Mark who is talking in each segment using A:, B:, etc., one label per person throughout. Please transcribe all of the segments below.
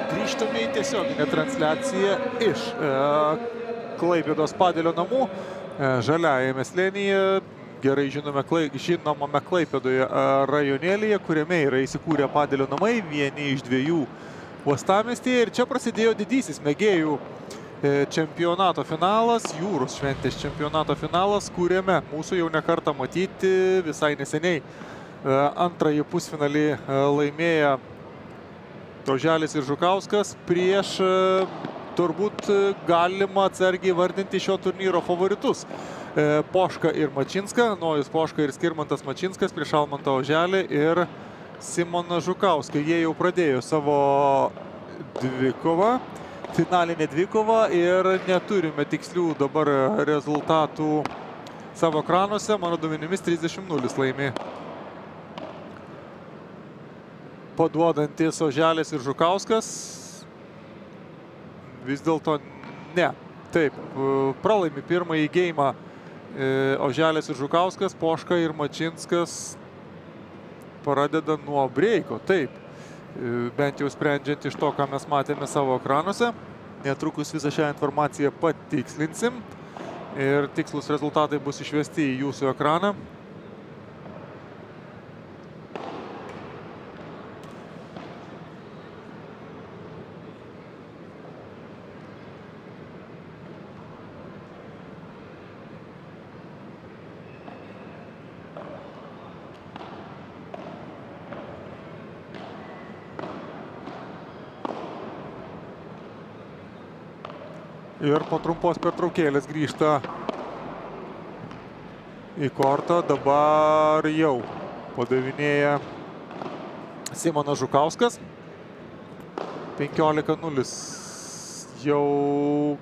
A: Grįžtame į tiesioginę transliaciją iš Klaipėdos Padelio namų. Žaliajame slėnyje, gerai žinomame Klaipėdoje rajonėlyje, kuriame yra įsikūrę Padelio namai, vieni iš dviejų uostamiestyje. Ir čia prasidėjo didysis mėgėjų čempionato finalas, jūros šventės čempionato finalas, kuriame mūsų jau nekartą matyti visai neseniai antrąjį pusfinalį laimėję Oželis ir Žukauskas prieš turbūt galima atsargiai vardinti šio turnyro favoritus. Poška ir Mačinską, Nojus Poška ir Skirmantas Mačinskas prieš Almantą Oželį ir Simoną Žukauską. Jie jau pradėjo savo dvikovą, finalinę dvikovą ir neturime tikslių dabar rezultatų savo ekranuose. Mano duomenimis 30-0 laimi paduodantis Oželis ir Žukauskas. Vis dėlto ne. Taip, pralaimi pirmąjį geimą Oželis ir Žukauskas, Poška ir Mačinskas pradeda nuo breiko. Taip, bent jau sprendžiant iš to, ką mes matėme savo ekranuose. Netrukus visą šią informaciją patikslinsim ir tikslus rezultatai bus išvesti į jūsų ekraną. Ir po trumpos pertraukėlės grįžta į kortą. Dabar jau padavinėja Simonas Žukauskas. 15-0 jau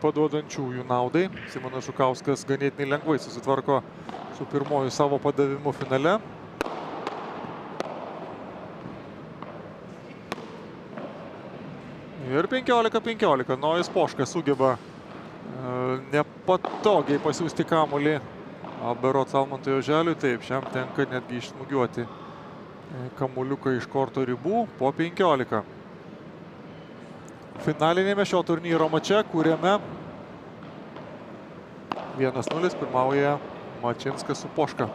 A: paduodančiųjų naudai. Simonas Žukauskas ganėtinai lengvai susitvarko su pirmoju savo padavimu finale. Ir 15-15. Nojus Poška sugeba nepatogiai pasiųsti kamuolį berods Almantui Oželiui. Taip, šiam tenka netgi išsmugiuoti kamuoliuką iš korto ribų po 15. Finalinėme šio turnyro mače, kuriame 1-0 pirmauja Mačinskas su Poška.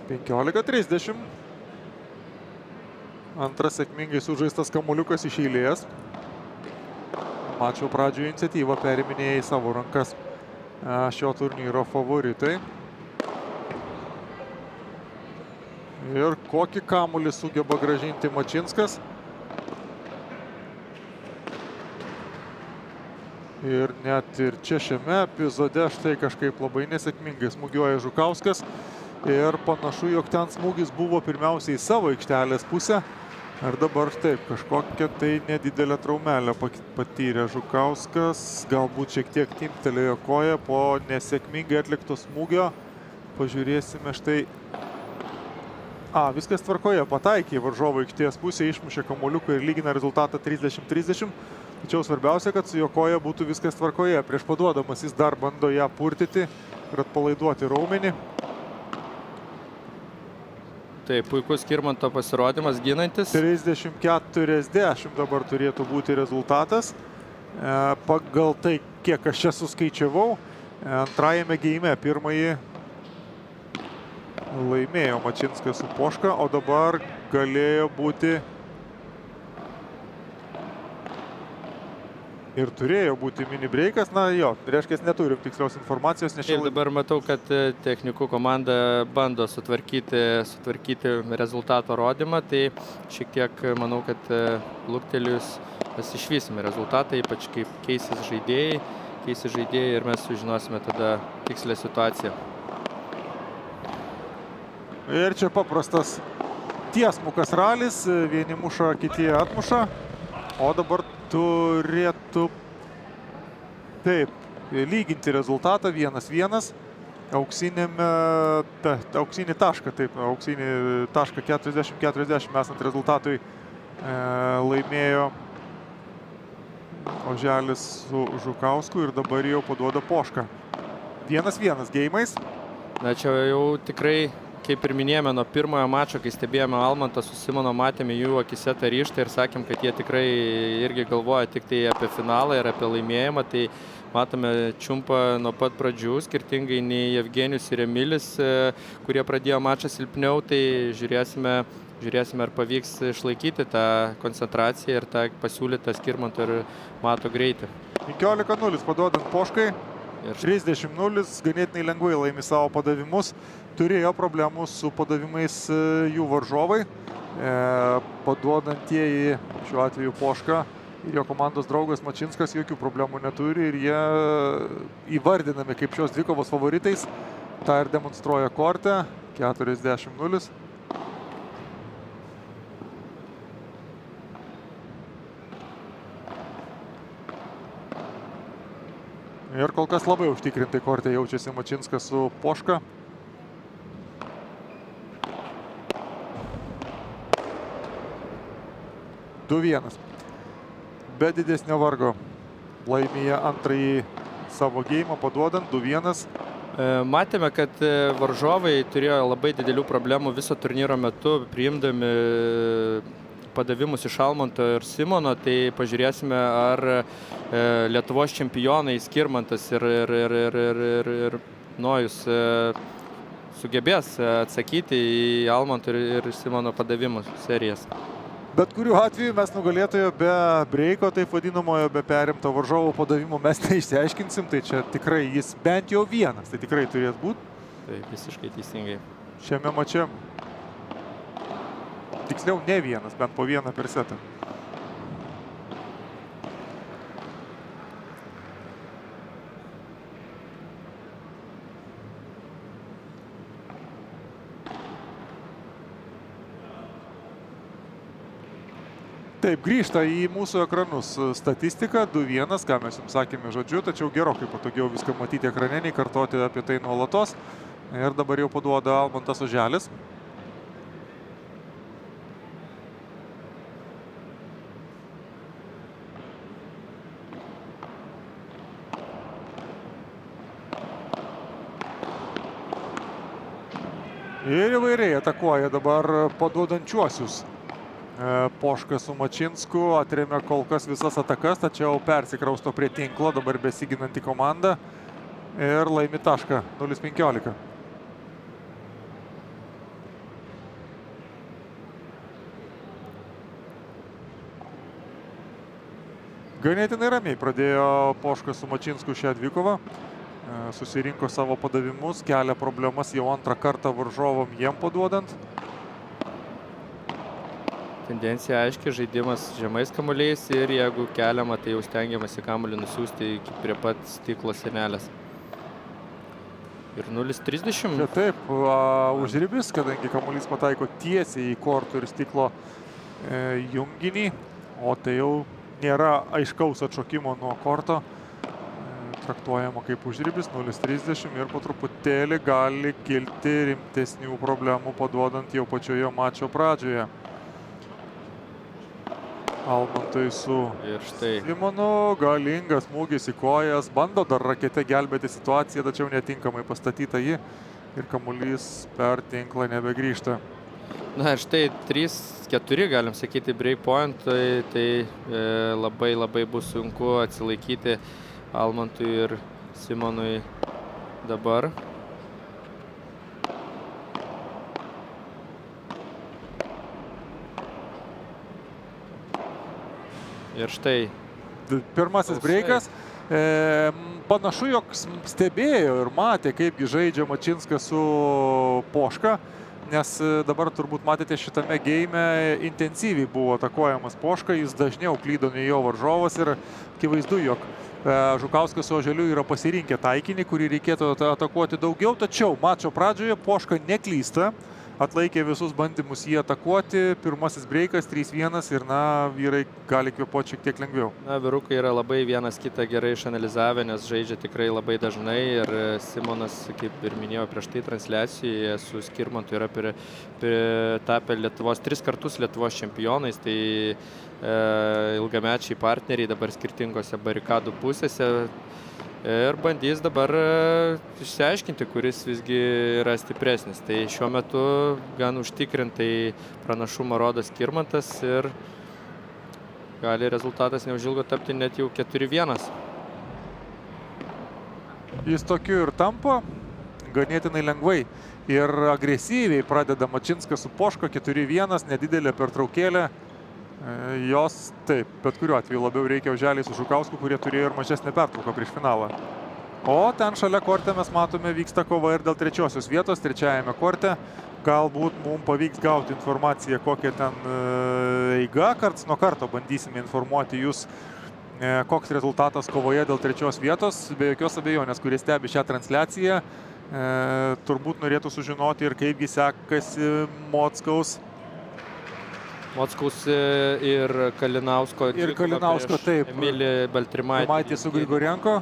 A: 15-30. Antras sėkmingai sužaistas kamuoliukas iš eilės. Mačo pradžioje iniciatyvą periminėja į savo rankas šio turnyro favoritai. Ir kokį kamuolį sugeba grąžinti Mačinskas. Ir net ir čia šiame epizode štai kažkaip labai nesėkmingai smūgiuoja Žukauskas. Ir panašu, jog ten smūgis buvo pirmiausiai į savo aikštelės pusę. Ir dabar taip, kažkokią tai nedidelę traumelę patyrė Žukauskas. Galbūt šiek tiek timptelėjo koją po nesėkmingai atlikto smūgio. Pažiūrėsime štai. Viskas tvarkoje, pataikė į varžovo aikštės pusę, išmušė kamuoliuką ir lygina rezultatą 30-30. Tačiau svarbiausia, kad su jo koja būtų viskas tvarkoje. Prieš paduodamas jis dar bando ją purtyti ir atpalaiduoti raumenį.
B: Tai puikus Skirmanto pasirodymas ginantis.
A: 30-40 dabar turėtų būti rezultatas. Pagal tai, kiek aš čia suskaičiavau, antrajame geime pirmąjį laimėjo Mačinskas su Poška, o dabar galėjo būti ir turėjo būti mini breikas. Na jo, reiškia, neturim tikslios informacijos.
B: Taip, dabar matau, kad technikų komanda bando sutvarkyti rezultato rodymą, tai šiek tiek manau, kad luktelėjus mes išvysime rezultatą, ypač kaip keisis žaidėjai ir mes sužinosime tada tikslę situaciją.
A: Ir čia paprastas tiesmukas ralis, vieni muša, kiti atmuša, o dabar turėtų taip lyginti rezultatą 1-1. Auksinį tašką, taip, auksinį tašką 40-40 esant rezultatui laimėjo Oželis su Žukausku ir dabar jau paduoda Pošką. 1-1 geimais.
B: Na čia jau tikrai, kaip ir minėjome nuo pirmojo mačo, kai stebėjome Almantą su Simonu, matėme jų akise tą ryžtą ir sakėm, kad jie tikrai irgi galvoja tik tai apie finalą ir apie laimėjimą. Tai matome Čiumpą nuo pat pradžių, skirtingai nei Evgenijus ir Emilis, kurie pradėjo mačą silpniau. Tai žiūrėsime, ar pavyks išlaikyti tą koncentraciją ir tą pasiūlytą Skirmanto ir Mato greitį.
A: 15-0 paduodant Poškai. 30-0 ganėtinai lengvai laimi savo padavimus. Turėjo problemų su padavimais jų varžovai. Paduodantieji šiuo atveju Poška ir jo komandos draugas Mačinskas jokių problemų neturi ir jie įvardinami kaip šios dvikovos favoritais. Ta ir demonstruoja korte. 40-0. Ir kol kas labai užtikrintai korte jaučiasi Mačinskas su Poška. Du 1. Be didesnio vargo laimėjo antrąjį savo geimą paduodant 2-1.
B: Matėme, kad varžovai turėjo labai didelių problemų viso turnyro metu, priimdami padavimus iš Almanto ir Simono. Tai pažiūrėsime, ar Lietuvos čempionai Skirmantas ir Nojus sugebės atsakyti į Almanto ir Simono padavimų serijas.
A: Bet kuriuo atveju mes nugalėtojo be breiko, taip vadinamojo, be perimto varžovo padavimo mes neišsiaiškinsim. Tai čia tikrai jis bent jau vienas, tai tikrai turės būti.
B: Tai visiškai teisingai.
A: Šiame mače tiksliau ne vienas, bent po vieną per setą. Taip, grįžta į mūsų ekranus statistika 2-1, ką mes jums sakėme žodžiu, tačiau gerokai patogiau viską matyti ekrane, nei kartoti apie tai nuolatos. Ir dabar jau paduoda Almantas Oželis. Ir įvairiai atakuoja dabar paduodančiuosius. Poška su Mačinsku atrėmė kol kas visas atakas, tačiau persikrausto prie tinklo, dabar besiginanti komanda ir laimi tašką 0-15. Ganėtinai ramiai pradėjo Poška su Mačinsku šią dvikovą. Susirinko savo padavimus, kelia problemas jau antrą kartą varžovom jiem paduodant.
B: Tendencija aiški, žaidimas žemais kamuoliais ir jeigu keliama, tai jau stengiamasi kamuolį nusiųsti prie pat stiklo sienelės. Ir 0-30.
A: Čia taip, užribis, kadangi kamuolys pataiko tiesiai į kortų ir stiklo junginį, o tai jau nėra aiškaus atšokimo nuo korto. Traktuojama kaip užribis 0-30 ir po truputėlį gali kilti rimtesnių problemų paduodant jau pačioje mačo pradžioje. Almantui su Simonu, galingas smūgis į kojas, bando dar rakete gelbėti situaciją, tačiau netinkamai pastatyta ji ir kamuolys per tinklą nebegrįžta.
B: Na ir štai 3-4 galim sakyti break point, tai labai bus sunku atsilaikyti Almantui ir Simonui dabar. Ir štai
A: pirmasis breikas. Panašu, jog stebėjo ir matė, kaipgi žaidžia Mačinskas su Poška, nes dabar turbūt matėte šitame geime intensyviai buvo atakuojamas Poška, jis dažniau klydo nei jo varžovas ir akivaizdu, jog Žukauskas su Oželiu yra pasirinkę taikinį, kurį reikėtų atakuoti daugiau, tačiau mačo pradžioje Poška neklysta, atlaikė visus bandymus jį atakuoti, pirmasis breikas 3-1 ir vyrai gali kvėpuoti šiek tiek lengviau.
B: Vyrukai yra labai vienas kitą gerai išanalizavę, nes žaidžia tikrai labai dažnai ir Simonas, kaip ir minėjau prieš tai transliacijoje, su Skirmantu yra tapę 3 kartus Lietuvos čempionais, tai ilgamečiai partneriai dabar skirtingose barikadų pusėse ir bandys dabar išsiaiškinti, kuris visgi yra stipresnis. Tai šiuo metu gan užtikrintai pranašumą rodo Skirmantas ir gali rezultatas neužilgo tapti net jau 4-1.
A: Jis tokiu ir tampa ganėtinai lengvai ir agresyviai pradeda Mačinskas su Poška 4-1, nedidelė pertraukėlė. Jos taip, bet kuriuo atveju labiau reikia Oželiai su Žukausku, kurie turėjo ir mažesnę pertrauką prieš finalą. O ten šalia korte mes matome vyksta kova ir dėl trečiosios vietos, trečiajame korte. Galbūt mums pavyks gauti informaciją, kokia ten eiga. Karts nuo karto bandysime informuoti jūs, koks rezultatas kovoje dėl trečios vietos. Be jokios abejonės, kurie stebi šią transliaciją, turbūt norėtų sužinoti ir kaipgi sekasi Mockaus
B: ir Kalinausko.
A: Ir Kalinausko, taip.
B: Emilį Baltrimaitį
A: su Grigorenko.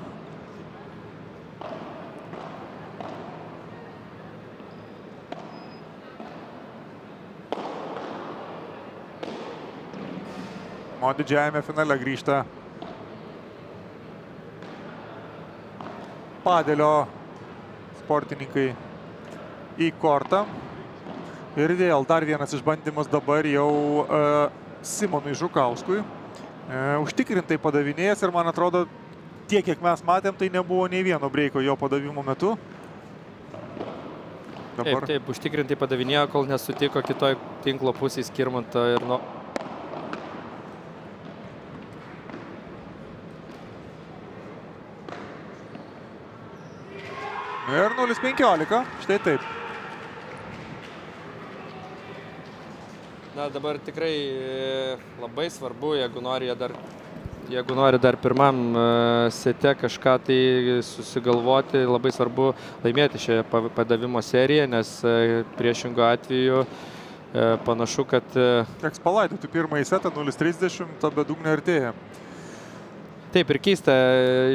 A: O didžiajame finale grįžta padelio sportininkai į kortą. Ir vėl dar vienas išbandymas dabar jau Simonui Žukauskui. Užtikrintai padavinėjęs ir man atrodo, tiek kiek mes matėm, tai nebuvo nei vieno breiko jo padavimo metu. Dabar...
B: Taip, užtikrintai padavinėjo, kol nesutiko kitoj tinklo pusėj Skirmanto ir
A: Ir 0-15, štai taip.
B: Dabar tikrai labai svarbu, jeigu nori dar pirmam sete kažką tai susigalvoti, labai svarbu laimėti šią padavimo seriją, nes priešingo atveju panašu, kad...
A: Teks palaidoti pirmąjį setą, 0-30, ta bedugnė artėja.
B: Taip ir keista,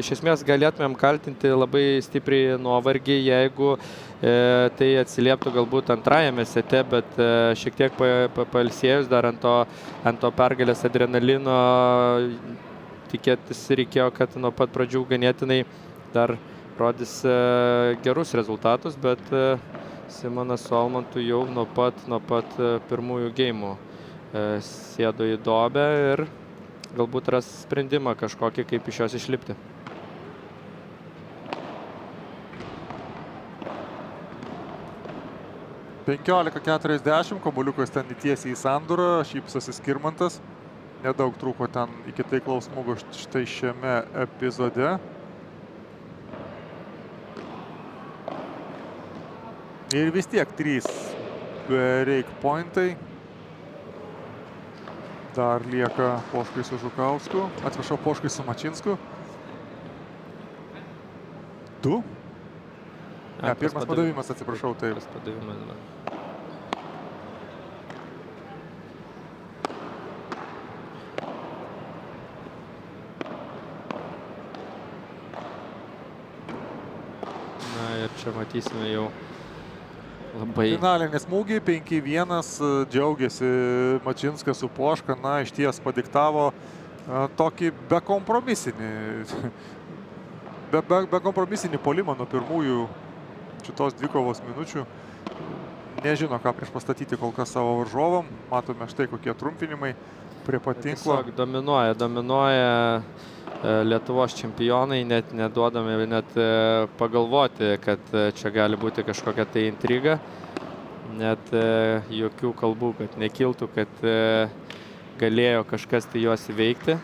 B: iš esmės galėtumėm kaltinti labai stipriai nuovargį, jeigu tai atsilieptų galbūt antrajame sete, bet šiek tiek pailsėjus dar ant to pergalės adrenalino tikėtis reikėjo, kad nuo pat pradžių ganėtinai dar rodys gerus rezultatus, bet Simonas su Almantu jau nuo pat pirmųjų geimų sėdo į duobę ir galbūt ras sprendimą kažkokį, kaip iš jos išlipti.
A: (15:40), kamuoliukas ten tiesiai į sandūrą, šypsosi Skirmantas. Nedaug trūko ten iki taiklaus smūgio štai šiame epizode. Ir vis tiek 3 break pointai. Dar lieka Poškai su Žukausku. Atsiprašau, Poškai su Mačinsku. 2. Ne, pirmas padavimas, atsiprašau, taip.
B: Na ir čia matysime jau labai...
A: Finalinį smūgį, 5-1, džiaugiasi Mačinskas su Poška, na, iš ties padiktavo tokį bekompromisinį polimą nuo pirmųjų šitos dvikovos minučių. Nežino, ką prieš pastatyti kol kas savo varžovam. Matome štai kokie trumpinimai prie patinklo.
B: Tiesiog dominuoja Lietuvos čempionai, net neduodami net pagalvoti, kad čia gali būti kažkokia tai intriga. Net jokių kalbų, kad nekiltų, kad galėjo kažkas tai juos įveikti.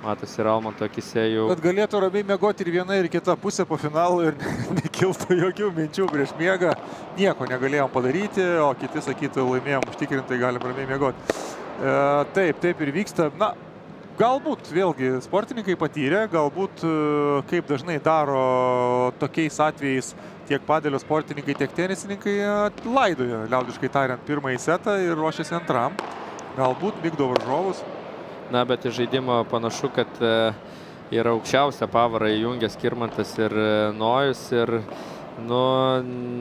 B: Matosi ir Almanto akise jau.
A: Bet galėtų ramiai miegoti ir viena, ir kita pusė po finalo ir nekiltų jokių minčių prieš miegą. Nieko negalėjom padaryti, o kiti sakytų, laimėjom užtikrintai, galim ramiai miegoti. Taip ir vyksta. Na, galbūt vėlgi sportininkai patyrė, galbūt kaip dažnai daro tokiais atvejais tiek padelio sportininkai, tiek tenisininkai laidoja, liaudiškai tariant, pirmąjį setą ir ruošiasi antram. Galbūt migdo varžovus.
B: Na, bet iš žaidimo panašu, kad yra aukščiausia pavarą įjungę Skirmantas ir Nojus. Ir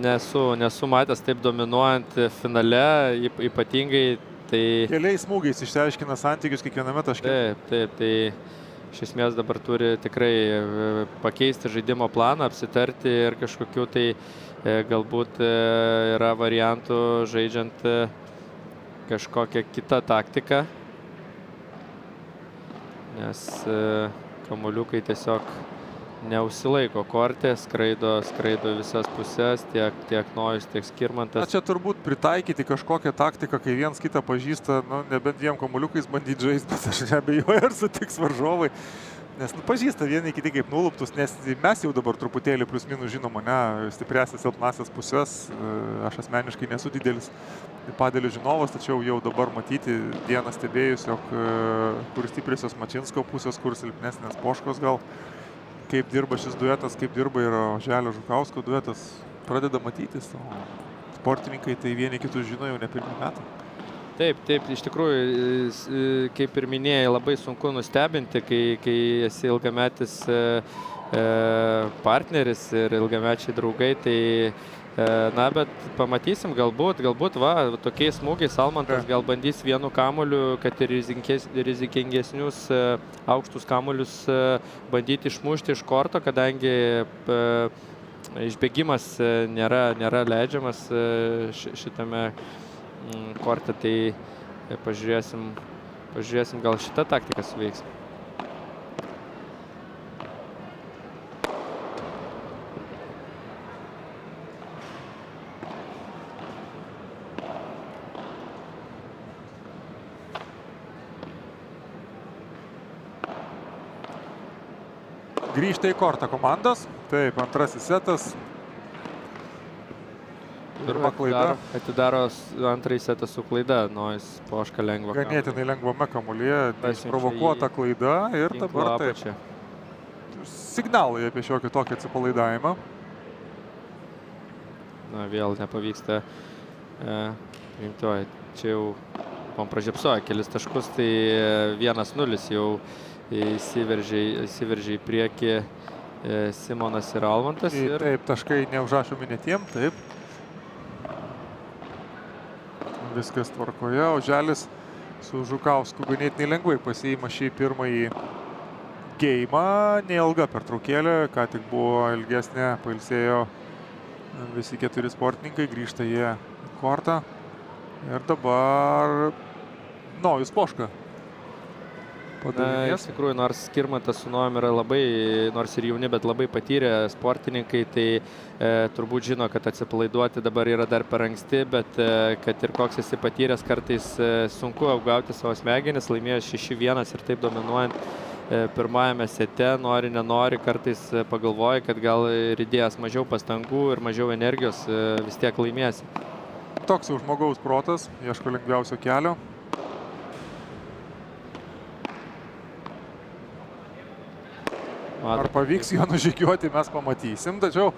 B: nesu matęs taip dominuojant finale, ypatingai. Tai
A: keliais smūgiais išsiaiškina santykius kiekviename taške.
B: Taip. Tai iš esmės dabar turi tikrai pakeisti žaidimo planą, apsitarti ir kažkokiu tai galbūt yra variantų žaidžiant kažkokią kitą taktiką. Nes kamuoliukai tiesiog neužsilaiko korte, skraido visas pusės, tiek Nojus, tiek Skirmantas.
A: Na, čia turbūt pritaikyti kažkokią taktiką, kai viens kitą pažįsta, nebent dviem kamuoliukais bandyti žaisti, bet aš neabejoju, ar sutiks varžovai. Nes pažįsta vieni kiti kaip nuluptus, nes mes jau dabar truputėlį plius minus žinoma, stipriasias silpnasias pusės. Aš asmeniškai nesu didelis padelio žinovas, tačiau jau dabar matyti dieną stebėjus, jog kur stipriosios Mačinsko pusės, kur silpnesnės Poškos gal. Kaip dirba šis duetas, kaip dirba ir Oželio Žukausko duetas, pradeda matytis. Sportininkai tai vieni kitus žino jau ne pirmą metą.
B: Taip, iš tikrųjų, kaip ir minėjai, labai sunku nustebinti, kai esi ilgametis partneris ir ilgamečiai draugai, tai bet pamatysim, galbūt tokiais smūgiais Almantas gal bandys vienu kamuoliu, kad ir rizikingesnius aukštus kamuolius bandyti išmušti iš korto, kadangi išbėgimas nėra leidžiamas šitame korte, tai pažiūrėsim, gal šitą taktiką suveiks.
A: Grįžta į kortą komandos. Taip, antrasis setas. Pirma klaida.
B: Atidaro antrąjį setą su klaida, Nojus Poška lengva.
A: Ganėtinai lengvame kamuolyje, provokuota klaida ir dabar taip. Signalai apie šiokį tokį atsipalaidavimą.
B: Na, vėl nepavyksta rimtuoji. Čia jau man pražiopsoja kelis taškus, tai 1-0 jau įsiveržė į priekį Simonas ir Almantas.
A: Taip, taškai neužrašomi netiem, taip. Viskas tvarkoje. Oželis su Žukausku ganėtinai lengvai pasiima šį pirmąjį geimą. Neilga pertraukėlė, ką tik buvo ilgesnė, pailsėjo visi 4 sportininkai, grįžta jie į kortą. Ir dabar Nojus Poška.
B: Iš tikrųjų, nors Skirmantas su Nojum yra labai, nors ir jauni, bet labai patyrę sportininkai, tai turbūt žino, kad atsipalaiduoti dabar yra dar per anksti, bet kad ir koks esi patyręs, kartais sunku apgauti savo smegenis, laimėjo 6-1 ir taip dominuojant pirmajame sete, nenori, kartais pagalvoji, kad gal ir įdėjęs mažiau pastangų ir mažiau energijos vis tiek laimėsi.
A: Toks jau žmogaus protas, ieško lengviausio kelio. Ar pavyks jo nužygiuoti, mes pamatysim, tačiau...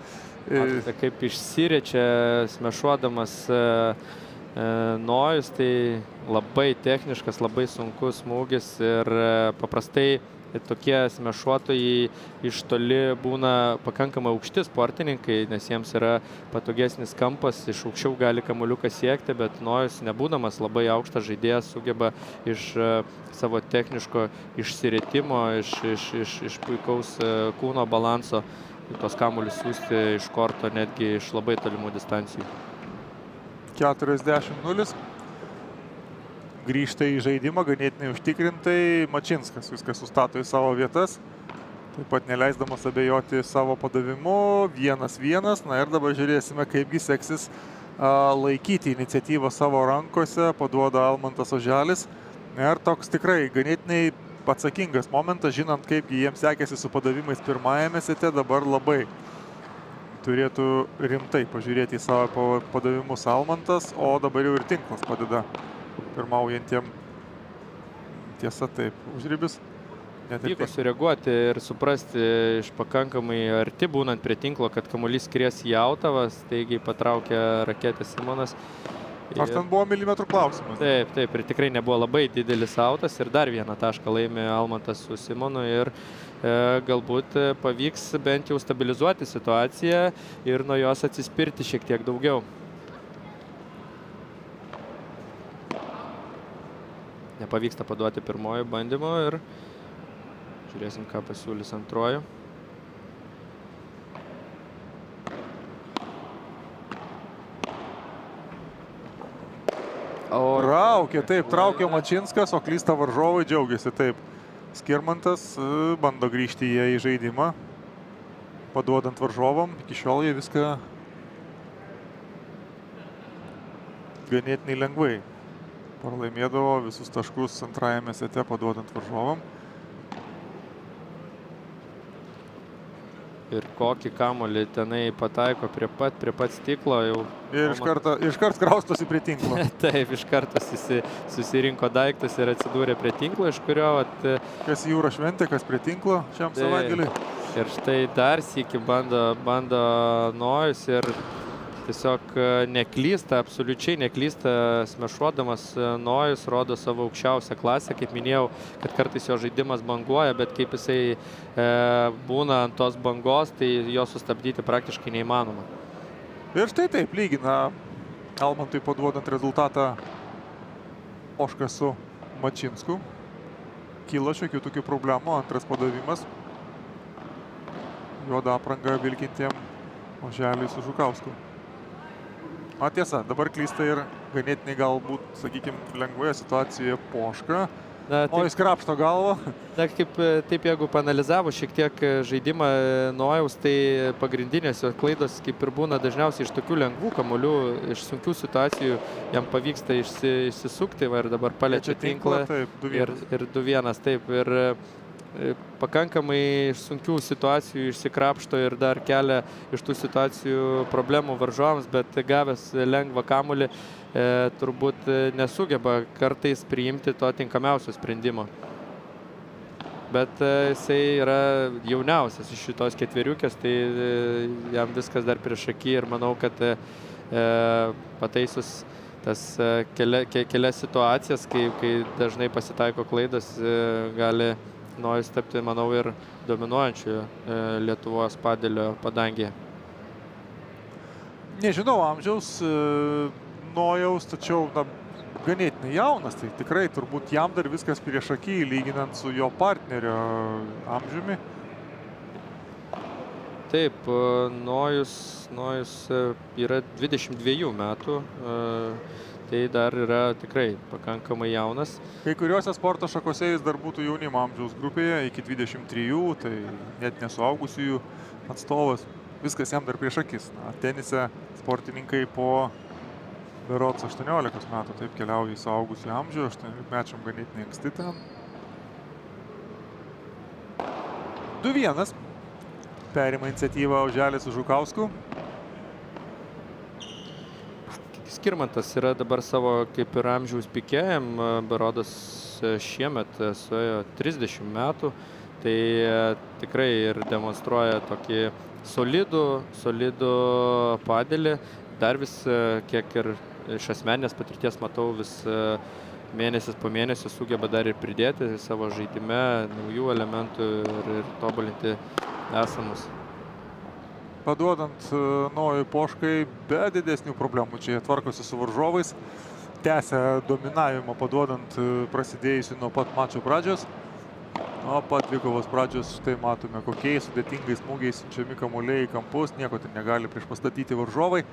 B: Matote, kaip išsiriečia smešuodamas Nojus, tai labai techniškas, labai sunkus smūgis ir paprastai tokie smešuotojai iš toli būna pakankamai aukšti sportininkai, nes jiems yra patogesnis kampas, iš aukščiau gali kamuoliuką siekti, bet Nojus, nebūdamas labai aukštas žaidėjas, sugeba iš savo techniško išsiritimo, iš puikaus kūno balanso tos kamuolius siųsti iš korto netgi iš labai tolimų distancijų.
A: 40-0. Grįžta į žaidimą ganėtinai užtikrintai. Mačinskas viską sustato į savo vietas. Taip pat neleisdamas abejoti savo padavimu. 1-1. Na ir dabar žiūrėsime, kaipgi seksis laikyti iniciatyvą savo rankose. Paduoda Almantas Oželis. Ir toks tikrai ganėtinai atsakingas momentas, žinant, kaip jiems sekėsi su padavimais pirmajame sete, dabar labai turėtų rimtai pažiūrėti į savo padavimus Almantas, o dabar jau ir tinklas padeda pirmaujantiem. Tiesa, taip, užribis.
B: Vyko sureaguoti ir suprasti iš pakankamai arti būnant prie tinklo, kad kamuolys skries į autavas, staigiai patraukė raketę Simonas.
A: Ar ten buvo milimetrų klausimas?
B: Taip, taip, ir tikrai nebuvo labai didelis autas ir dar vieną tašką laimė Almantas su Simonu ir galbūt pavyks bent jau stabilizuoti situaciją ir nuo jos atsispirti šiek tiek daugiau. Nepavyksta paduoti pirmojo bandymo ir žiūrėsim, ką pasiūlys antrojo.
A: Traukė Mačinskas, o klysta varžovai, džiaugiasi taip. Skirmantas bando grįžti į žaidimą, paduodant varžovam. Iki šiol jie viską ganėtinai lengvai pralaimėdavo visus taškus antrajame sete, paduodant varžovam.
B: Ir kokį kamuolį tenai pataiko prie pat stiklo jau.
A: Ir iškart kraustosi prie tinklo.
B: Taip, iš karto susirinko daiktas ir atsidūrė prie tinklo, iš kurio...
A: Kas jūra šventė, kas prie tinklo šiam savaitgaliui.
B: Ir štai dar sykį bando Nojus ir tiesiog neklysta, absoliučiai neklysta, smešuodamas. Nojus rodo savo aukščiausią klasę, kaip minėjau, kad kartais jo žaidimas banguoja, bet kaip jisai būna ant tos bangos, tai jo sustabdyti praktiškai neįmanoma.
A: Ir štai taip lygina Almantui paduodant rezultatą Poška su Mačinsku. Kyla šiokių tokių problemų, antras padavimas. Juoda apranga vilkintiem Oželiui su Žukausku. Tiesa, dabar klysta ir ganėtinai galbūt, sakykime, lengvoje situacijoje Poška. O jis krapšto galvą.
B: Taip, jeigu paanalizavo šiek tiek žaidimą Nojaus, tai pagrindinės jo klaidos kaip ir būna dažniausiai iš tokių lengvų kamuolių, iš sunkių situacijų jam pavyksta išsisukti ir dabar paliečia tinklą. Ir 2-1, taip. Ir pakankamai iš sunkių situacijų išsikrapšto ir dar kelia iš tų situacijų problemų varžovams, bet gavęs lengvą kamuolį turbūt nesugeba kartais priimti to tinkamiausio sprendimo. Bet jisai yra jauniausias iš šitos ketveriukės, tai jam viskas dar prieš akį ir manau, kad pataisus tas kelias situacijas, kai dažnai pasitaiko klaidos, gali Nojus tapti, manau, ir dominuojančių Lietuvos padelio padangėje.
A: Nežinau amžiaus Nojaus, tačiau ganėtinai jaunas, tai tikrai turbūt jam dar viskas prieš akį, lyginant su jo partnerio amžiumi.
B: Taip, Nojus yra 22 metų. Tai dar yra tikrai pakankamai jaunas.
A: Kai kuriuose sporto šakose jis dar būtų jaunimo amžiaus grupėje, iki 23, tai net nesuaugusiųjų atstovas. Viskas jam dar prieš akis. Tenise sportininkai po berods 18 metų taip keliauja į suaugusių amžių, 18-mečiam ganėtinai anksti ten. 2-1. Perima iniciatyvą Oželis su Žukausku.
B: Skirmantas yra dabar savo kaip ir amžiaus pikėjam, berodas šiemet suėjo 30 metų, tai tikrai ir demonstruoja tokį solidų padelį. Dar vis, kiek ir iš asmeninės patirties matau, vis mėnesis po mėnesio sugeba dar ir pridėti savo žaidime naujų elementų ir tobulinti esamus.
A: Paduodant Nojui Poškai be didesnių problemų. Čia jie tvarkosi su varžovais. Tęsia dominavimą paduodant prasidėjusi nuo pat mačo pradžios. Nuo pat dvikovos pradžios štai matome, kokiais sudėtingais smūgiais siunčiami kamuoliai į kampus. Nieko ten negali prieš pastatyti varžovai.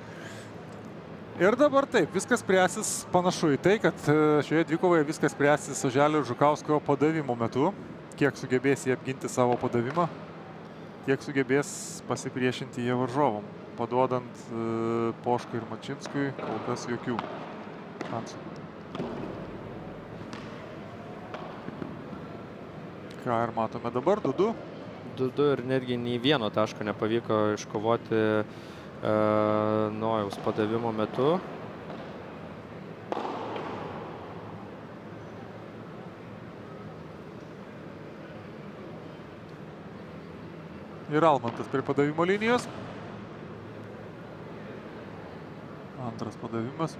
A: Ir dabar taip, viskas spręsis panašu į tai, kad šioje dvikovoje viskas spręsis Oželio ir Žukausko padavimo metu. Kiek sugebės jie apginti savo padavimą, tiek sugebės pasipriešinti jie varžovom. Paduodant Poškai ir Mačinskui, kol kas jokių šansų. Ką ir matome dabar, 2-2.
B: 2-2 ir netgi nei vieno taško nepavyko iškovoti Nojaus padavimo metu.
A: Ir Almantas prie padavimo linijos. Antras padavimas.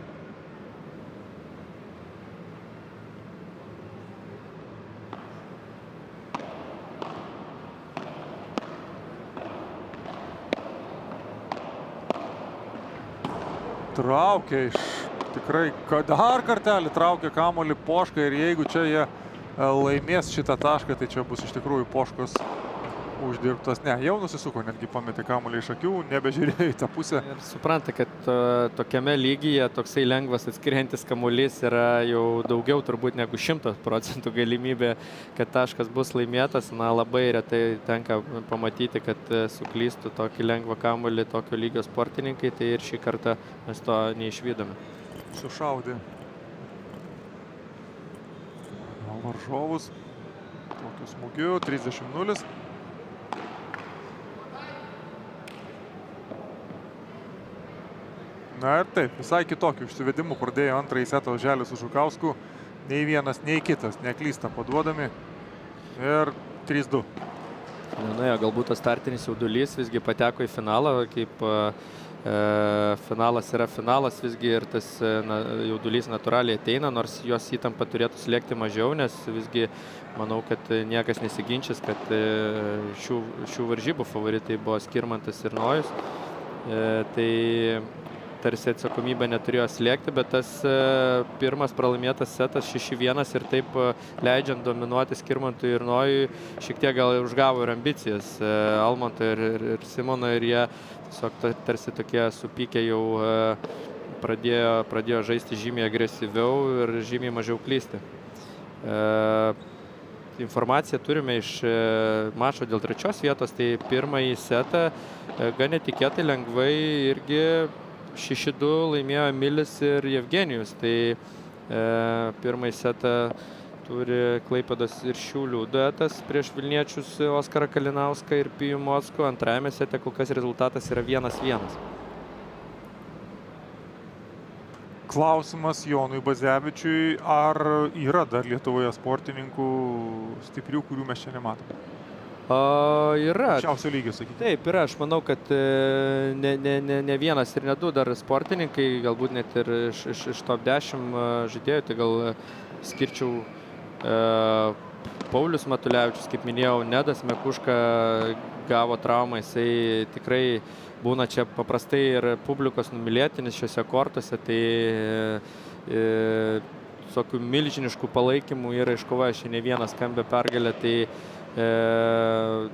A: Traukia tikrai, dar kartelį traukia kamuolį Poška ir jeigu čia jie laimės šitą tašką, tai čia bus iš tikrųjų Poškos uždirbtas. Ne, jau nusisuko, netgi pametė kamuolį iš akių, nebežiūrėjo į tą pusę.
B: Ir supranta, kad tokiame lygyje toksai lengvas atskiriantis kamuolys yra jau daugiau turbūt negu 100% galimybė, kad taškas bus laimėtas. Na, labai retai tenka pamatyti, kad suklystų tokį lengvą kamuolį tokio lygio sportininkai, tai ir šį kartą mes to neišvydome.
A: Sušaudė varžovus tokiu smūgiu, 30-0. Na ir taip, visai kitokių išsivedimų pradėjo antrąjį setą Oželis su Žukausku. Nei vienas, nei kitas neklysta paduodami. Ir 3-2.
B: Na, galbūt tas startinis jaudulys visgi pateko į finalą, kaip finalas yra finalas, visgi ir tas jaudulys natūraliai ateina, nors jos įtampa turėtų slėgti mažiau, nes visgi manau, kad niekas nesiginčys, kad šių varžybų favoritai buvo Skirmantas ir Nojus. Tai tarsi atsakomybė neturėjo slėgti, bet tas pirmas pralaimėtas setas 6-1 ir taip leidžiant dominuoti Skirmantui ir Nojui, šiek tiek gal užgavo ir ambicijas Almanto ir Simono, ir jie tiesiog tarsi tokie supykę jau pradėjo žaisti žymiai agresyviau ir žymiai mažiau klysti. Informaciją turime iš mačo dėl 3 vietos, tai pirmąjį setą gan netikėtai lengvai irgi 6-2 laimėjo Emilis ir Jevgenijus. Tai pirmąjį setą turi Klaipėdos ir Šiaulių duetas prieš vilniečius Oskarą Kalinauską ir Pijų Mockų. Antrajame sete kol kas rezultatas yra 1-1.
A: Klausimas Jonui Bazevičiui, ar yra dar Lietuvoje sportininkų stiprių, kurių mes čia nematome?
B: Yra.
A: Aukščiausio lygio, sakyti.
B: Taip, yra. Aš manau, kad ne vienas ir ne du dar sportininkai, galbūt net ir iš top 10 žaidėjų, tai gal skirčiau Paulius Matulevičius, kaip minėjau, Nedas Mekuška gavo traumą, jisai tikrai būna čia paprastai ir publikos numylėtinis šiuose kortuose, tai tokių milžiniškų palaikymų yra iškovoję šią ne vieną skambią pergalę, tai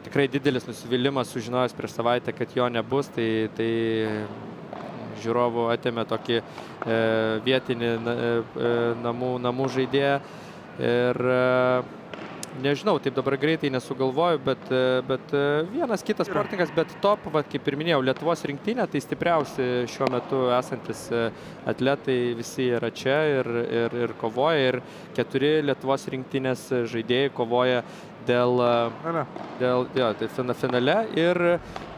B: tikrai didelis nusivylimas sužinojęs prieš savaitę, kad jo nebus, tai žiūrovų atėmė tokį vietinį namų žaidėją ir nežinau, taip dabar greitai nesugalvoju, bet vienas kitas sportininkas, bet top, kaip ir minėjau, Lietuvos rinktinė, tai stipriausi šiuo metu esantis atletai visi yra čia ir kovoja, ir 4 Lietuvos rinktinės žaidėjai kovoja dėl finale, ir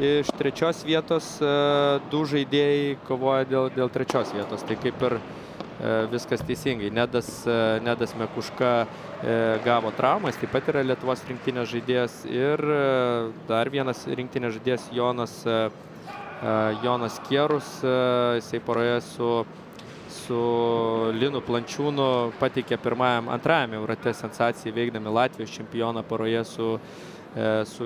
B: iš 3 vietos 2 žaidėjai kovoja dėl 3 vietos, tai kaip ir viskas teisingai. Nedas Mekuška gavo traumą, jis taip pat yra Lietuvos rinktinės žaidėjas, ir dar vienas rinktinės žaidėjas Jonas Kierus, jisai poroje su Linu Plančiūnu pateikė antrajame Eurate sensaciją veikdami Latvijos čempioną poroje su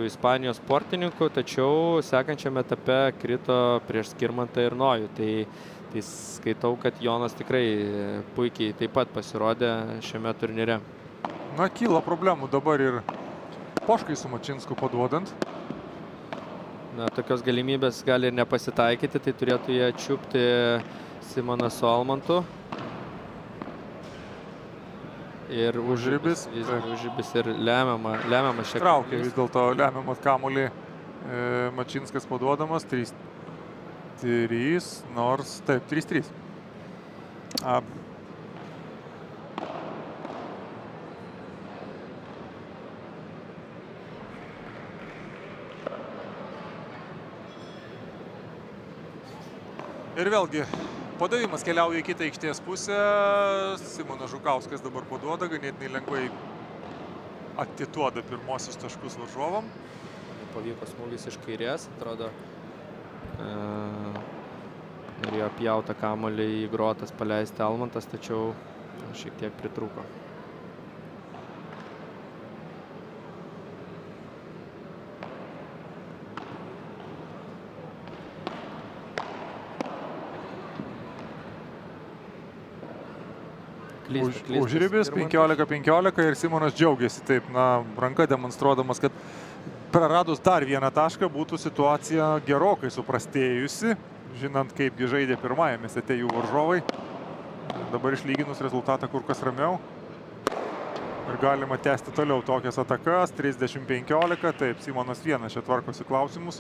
B: Ispanijos sportininku, tačiau sekančiame etape krito prieš Skirmantą ir Nojų. Tai skaitau, kad Jonas tikrai puikiai taip pat pasirodė šiame turnyre.
A: Na, kyla problemų dabar ir Poškai su Mačinsku paduodant.
B: Na, tokios galimybės gali ir nepasitaikyti, tai turėtų jie čiupti Simonas su Almantu. Ir užribis ir lemiamą šiek tiek.
A: Traukė vis dėlto lemiamą kamuolį Mačinskas paduodamas. 3-3, nors taip, 3-3. Ir vėlgi, padavimas keliauja į kitą aikštės pusę. Simonas Žukauskas dabar paduoda, ganėtinai lengvai atiduoda pirmosius taškus varžovam.
B: Pavyko smūgis iš kairės, atrodo, norėjo pjautą kamuolį į grotas paleisti Almantas, tačiau šiek tiek pritrūko.
A: Užribis 15-15 ir Simonas džiaugiasi taip, ranka demonstruodamas, kad praradus dar vieną tašką būtų situacija gerokai suprastėjusi, žinant, kaipgi žaidė pirmajame sete jų varžovai. Dabar išlyginus rezultatą kur kas ramiau. Ir galima tęsti toliau tokias atakas. 30-15, taip, Simonas vienas čia tvarkosi klausimus.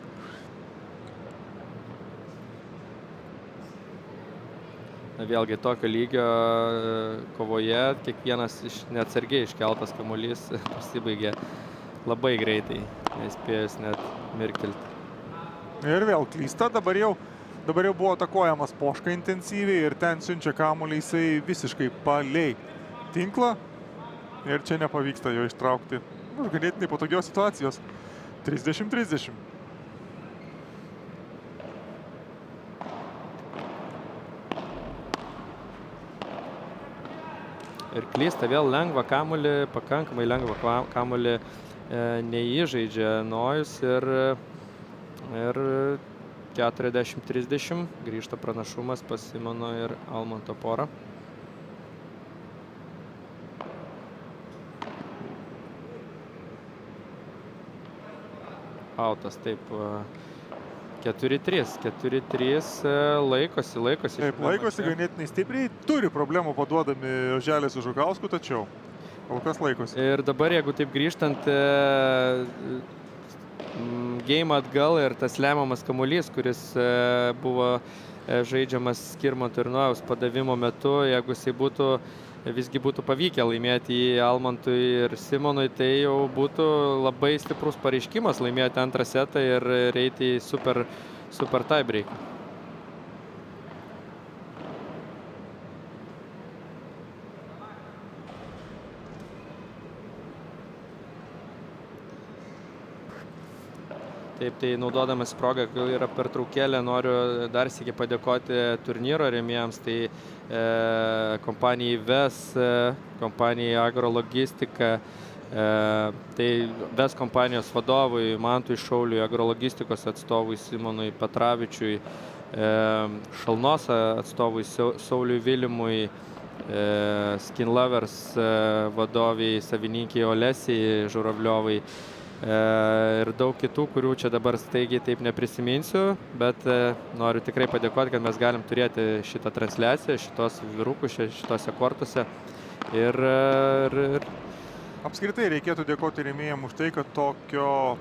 B: Vėlgi tokio lygio kovoje kiekvienas neatsargiai iškeltas kamuolys pasibaigė labai greitai, nespėjus net mirktelti.
A: Ir vėl klysta, dabar jau buvo atakuojamas Poška intensyviai ir ten siunčia kamuolį jisai visiškai palei tinklą ir čia nepavyksta jo ištraukti. Ganėtinai patogios situacijos. 30-30.
B: Ir klysta vėl lengvą kamuolį, pakankamai lengvą kamuolį neįžaidžia Nojus ir 40-30 grįžta pranašumas pas Simono ir Almanto porą. Autas, taip, 4-3 laikosi.
A: Taip, laikosi ganėtinai stipriai, turi problemų paduodami Oželį su Žukausku, tačiau kol kas laikosi.
B: Ir dabar, jeigu taip grįžtant game atgal ir tas lemiamas kamuolys, kuris buvo žaidžiamas Skirmanto ir Nojaus padavimo metu, jeigu jisai visgi būtų pavykę laimėti į Almantui ir Simonui, tai jau būtų labai stiprus pareiškimas laimėti antrą setą ir eiti į super tiebreak. Taip, tai naudodamas progą, kai yra pertraukėlė, noriu dar sykį padėkoti turnyro rėmėjams, tai kompanijai VES, kompanijai Agrologistika, tai VES kompanijos vadovui Mantui Šauliui, Agrologistikos atstovui Simonui Petravičiui, Šalnos atstovui Sauliui Vilimui, Skin Lovers vadoviai, savininkiai Olesijai Žuravliovai, ir daug kitų, kurių čia dabar staigiai taip neprisiminsiu, bet noriu tikrai padėkoti, kad mes galim turėti šitą transliaciją, šitos vyrukų, šitose kortuose. Ir
A: apskritai reikėtų dėkoti rėmėjam už tai, kad tokio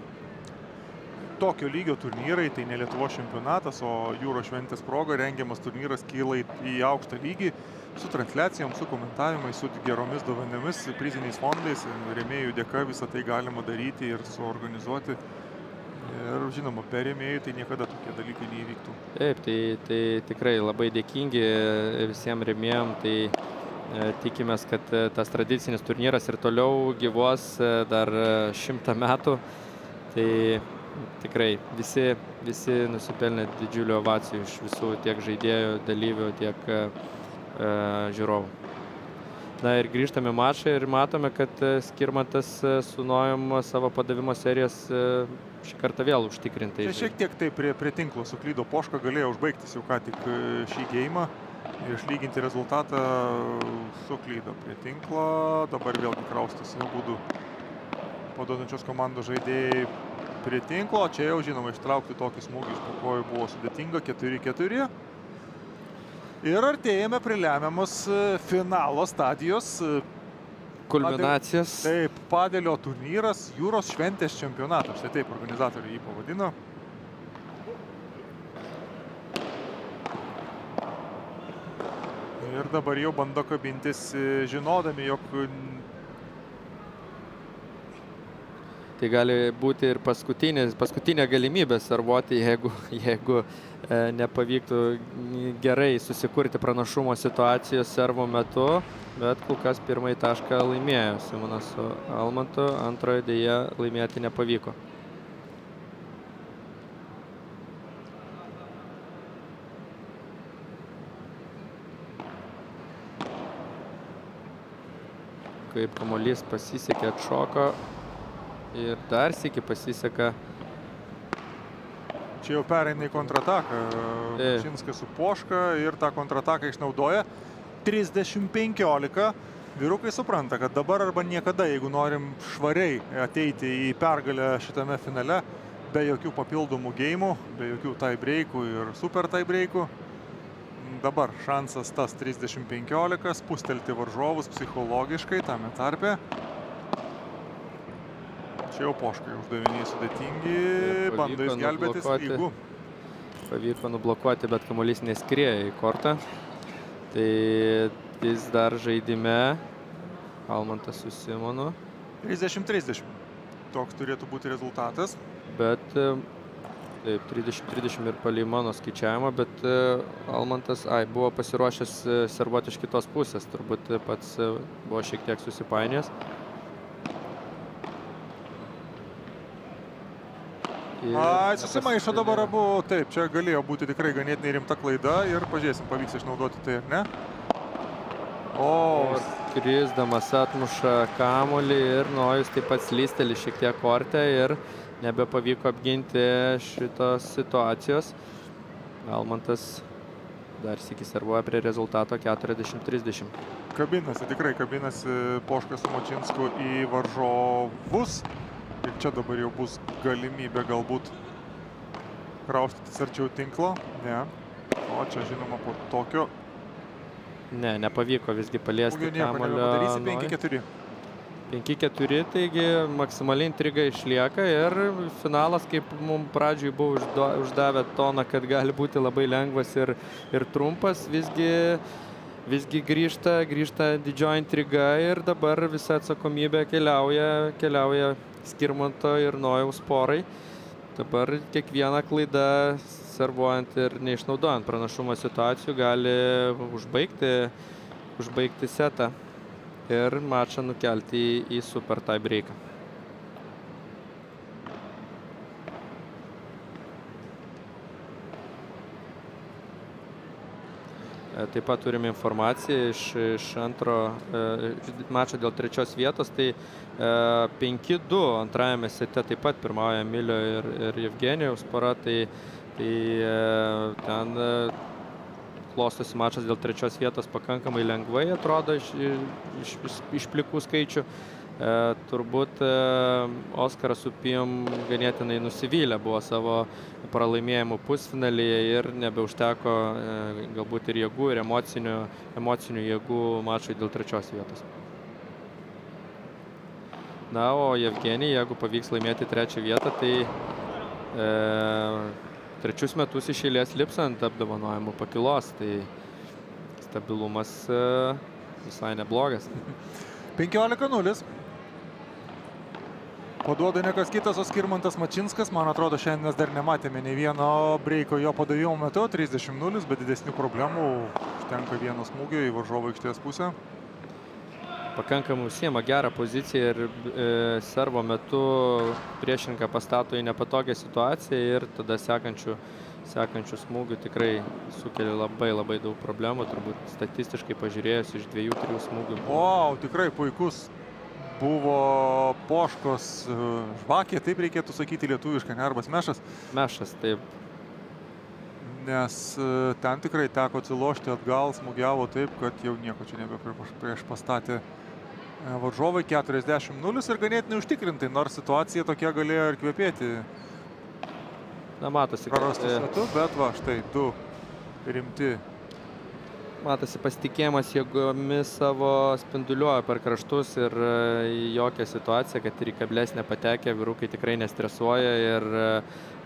A: lygio turnyrai, tai ne Lietuvos čempionatas, o Jūros šventės proga rengiamas turnyras kyla į aukštą lygį, su transliacijom, su komentavimais, su geromis dovanomis, priziniais fondais, rėmėjų dėka visą tai galima daryti ir suorganizuoti. Ir žinoma, per rėmėjų tai niekada tokie dalykai neįvyktų.
B: Taip, tai tikrai labai dėkingi visiems rėmėjom, tai tikimės, kad tas tradicinis turnyras ir toliau gyvuos dar 100 metų. Tai tikrai visi nusipelnė didžiulio ovacijų iš visų tiek žaidėjų, dalyvių, tiek žiūrovų. Na ir grįžtame mačą ir matome, kad Skirmantas su Nojum savo padavimo serijas šį kartą vėl užtikrintai.
A: Čia šiek tiek tai prie tinklo suklydo Poška, galėjo užbaigtis jau ką tik šį geimą ir išlyginti rezultatą, suklydo prie tinklo. Dabar vėlgi kraustosi abudu paduodančios komandos žaidėjai prie tinklo. Čia jau žinoma ištraukti tokį smūgį iš po kojų buvo sudėtinga, 4-4. Ir artėjame prie lemiamos finalo stadijos.
B: Kulminacijos.
A: Taip, padelio turnyras, Jūros šventės čempionatas. Štai taip organizatoriai jį pavadino. Ir dabar jau bando kabintis, žinodami, jog
B: Tai gali būti ir paskutinė galimybė servuoti, jeigu nepavyktų gerai susikurti pranašumo situacijos servo metu, bet kol kas pirmąjį tašką laimėjo Simonas su Almantu, antrojo dėja laimėti nepavyko. Kaip kamuolys pasisekė, atšoko ir dar sykį pasiseka.
A: Čia jau pereina į kontrataką. Mačinskas su Poška ir tą kontrataką išnaudoja. 30-15. Vyrukai supranta, kad dabar arba niekada, jeigu norim švariai ateiti į pergalę šitame finale, be jokių papildomų geimų, be jokių tie-breakų ir super tie-breakų. Dabar šansas tas 30-15, spustelti varžovus psichologiškai tame tarpe. Čia jau Poškai uždaviniai sudėtingi, bando išgelbėtis lygų.
B: Pavyko nublokuoti, bet kamuolys neskrieja į kortą. Tai vis dar žaidime Almantas su Simonu.
A: 30-30. Toks turėtų būti rezultatas.
B: Bet taip, 30-30 ir palei mano skaičiavimą, bet Almantas buvo pasiruošęs servuoti iš kitos pusės. Turbūt pats buvo šiek tiek susipainijęs.
A: Susimaišo dabar abu. Taip, čia galėjo būti tikrai ganėtinai rimta klaida ir pažiūrėsim, pavyks išnaudoti tai ar ne.
B: Krisdamas atmuša kamuolį ir Nojus taip pat slysteli šiek tiek kortę ir nebepavyko apginti šitos situacijos. Almantas dar sykį servuoja prie rezultato 40-30.
A: Tikrai kabinasi Poškas su Mačinsku į varžovus. Ir čia dabar jau bus galimybė galbūt kraustytis arčiau tinklo. Ne. O čia žinoma po tokio.
B: Ne, nepavyko visgi paliesti kamuolio.
A: 5-4.
B: 5-4, taigi maksimaliai intriga išlieka ir finalas, kaip mums pradžioj buvo uždavę toną, kad gali būti labai lengvas ir trumpas, visgi grįžta didžioji intriga ir dabar visa atsakomybė keliauja Skirmanto ir Nojaus porai. Dabar kiekviena klaida servuojant ir neišnaudojant pranašumo situacijų gali užbaigti setą ir mačą nukelti į super tie-breaką. Taip pat turime informaciją iš antro mačo dėl trečios vietos. Tai 5-2 antrajame sete taip pat pirmauja Emilio ir Jevgenijaus pora. Tai ten klostosi mačas dėl trečios vietos pakankamai lengvai, atrodo, iš plikų skaičių. Turbūt Oskaras su Pijom ganėtinai nusivylę buvo savo pralaimėjimų pusfinalyje ir nebeužteko galbūt ir jėgų, ir emocinių jėgų mačui dėl trečios vietos. Na, o Jevgenijai, jeigu pavyks laimėti trečią vietą, tai trečius metus iš eilės lips ant apdovanojimų pakilos, tai stabilumas visai neblogas.
A: 15-0. Paduoda ne kas kitas, o Skirmantas Mačinskas. Man atrodo, šiandien mes dar nematėme nei vieno breiko jo padavimo metu. 30-0, bet didesnių problemų. Užtenka vieno smūgio į varžovo aikštės pusę.
B: Pakankamai užsiema gerą poziciją ir servo metu priešininką pastato į nepatogią situaciją ir tada sekančių smūgių tikrai sukelia labai daug problemų. Turbūt statistiškai pažiūrėjus iš 2-3 smūgių.
A: Tikrai puikus buvo Poškos žvakė, taip reikėtų sakyti lietuviškai, ne, arba smešas.
B: Smešas, taip.
A: Nes ten tikrai teko atsilošti atgal, smūgiavo taip, kad jau nieko čia nebe prieš pastatė varžovai. 40-0 ir ganėtinai užtikrintai, nors situacija tokia galėjo ir kvepėti.
B: Na, matosi,
A: bet štai du rimti.
B: Matosi pasitikėjimas jėgomis savo spinduliuoja per kraštus ir jokia situacija, kad ir į kablės nepatekę, vyrukai tikrai nestresuoja ir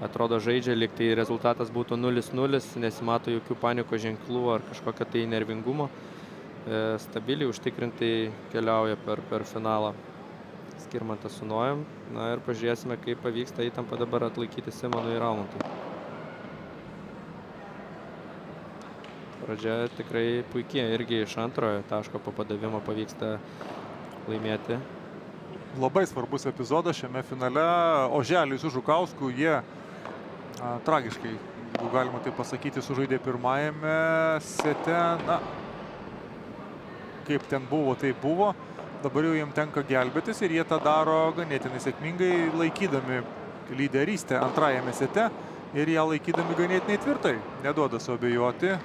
B: atrodo žaidžia, lyg tai rezultatas būtų 0-0, nesimato jokių panikos ženklų ar kažkokio tai nervingumo. Stabiliai, užtikrintai keliauja per finalą Skirmantas su Nojum. Na ir pažiūrėsime, kaip pavyksta įtampą dabar atlaikyti Simonui ir Almantui. Pradžia tikrai puikiai, irgi iš antrojo taško po padavimo pavyksta laimėti.
A: Labai svarbus epizodas šiame finale. Oželiui su Žukausku jie tragiškai, jeigu galima tai pasakyti, sužaidė pirmajame sete. Na, kaip ten buvo, tai buvo. Dabar jau jiems tenka gelbėtis ir jie tą daro ganėtinai sėkmingai, laikydami lyderystę antrajame sete ir ją laikydami ganėtinai tvirtai. Neduoda suabejoti.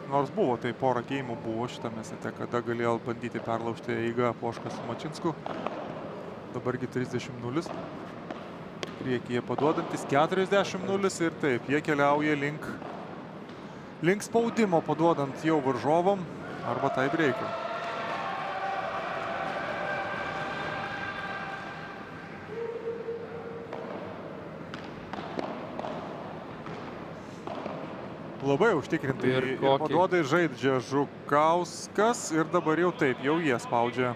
A: Nors buvo, tai porą geimų buvo šitame sete, kada galėjo bandyti perlaužti eigą Poška su Mačinsku. Dabargi 30-0. Priekyje paduodantis 40-0 ir taip, jie keliauja link spaudimo, paduodant jau varžovom arba tai breikui. Labai užtikrintai ir paduodai žaidžia Žukauskas ir dabar jau taip, jau jie spaudžia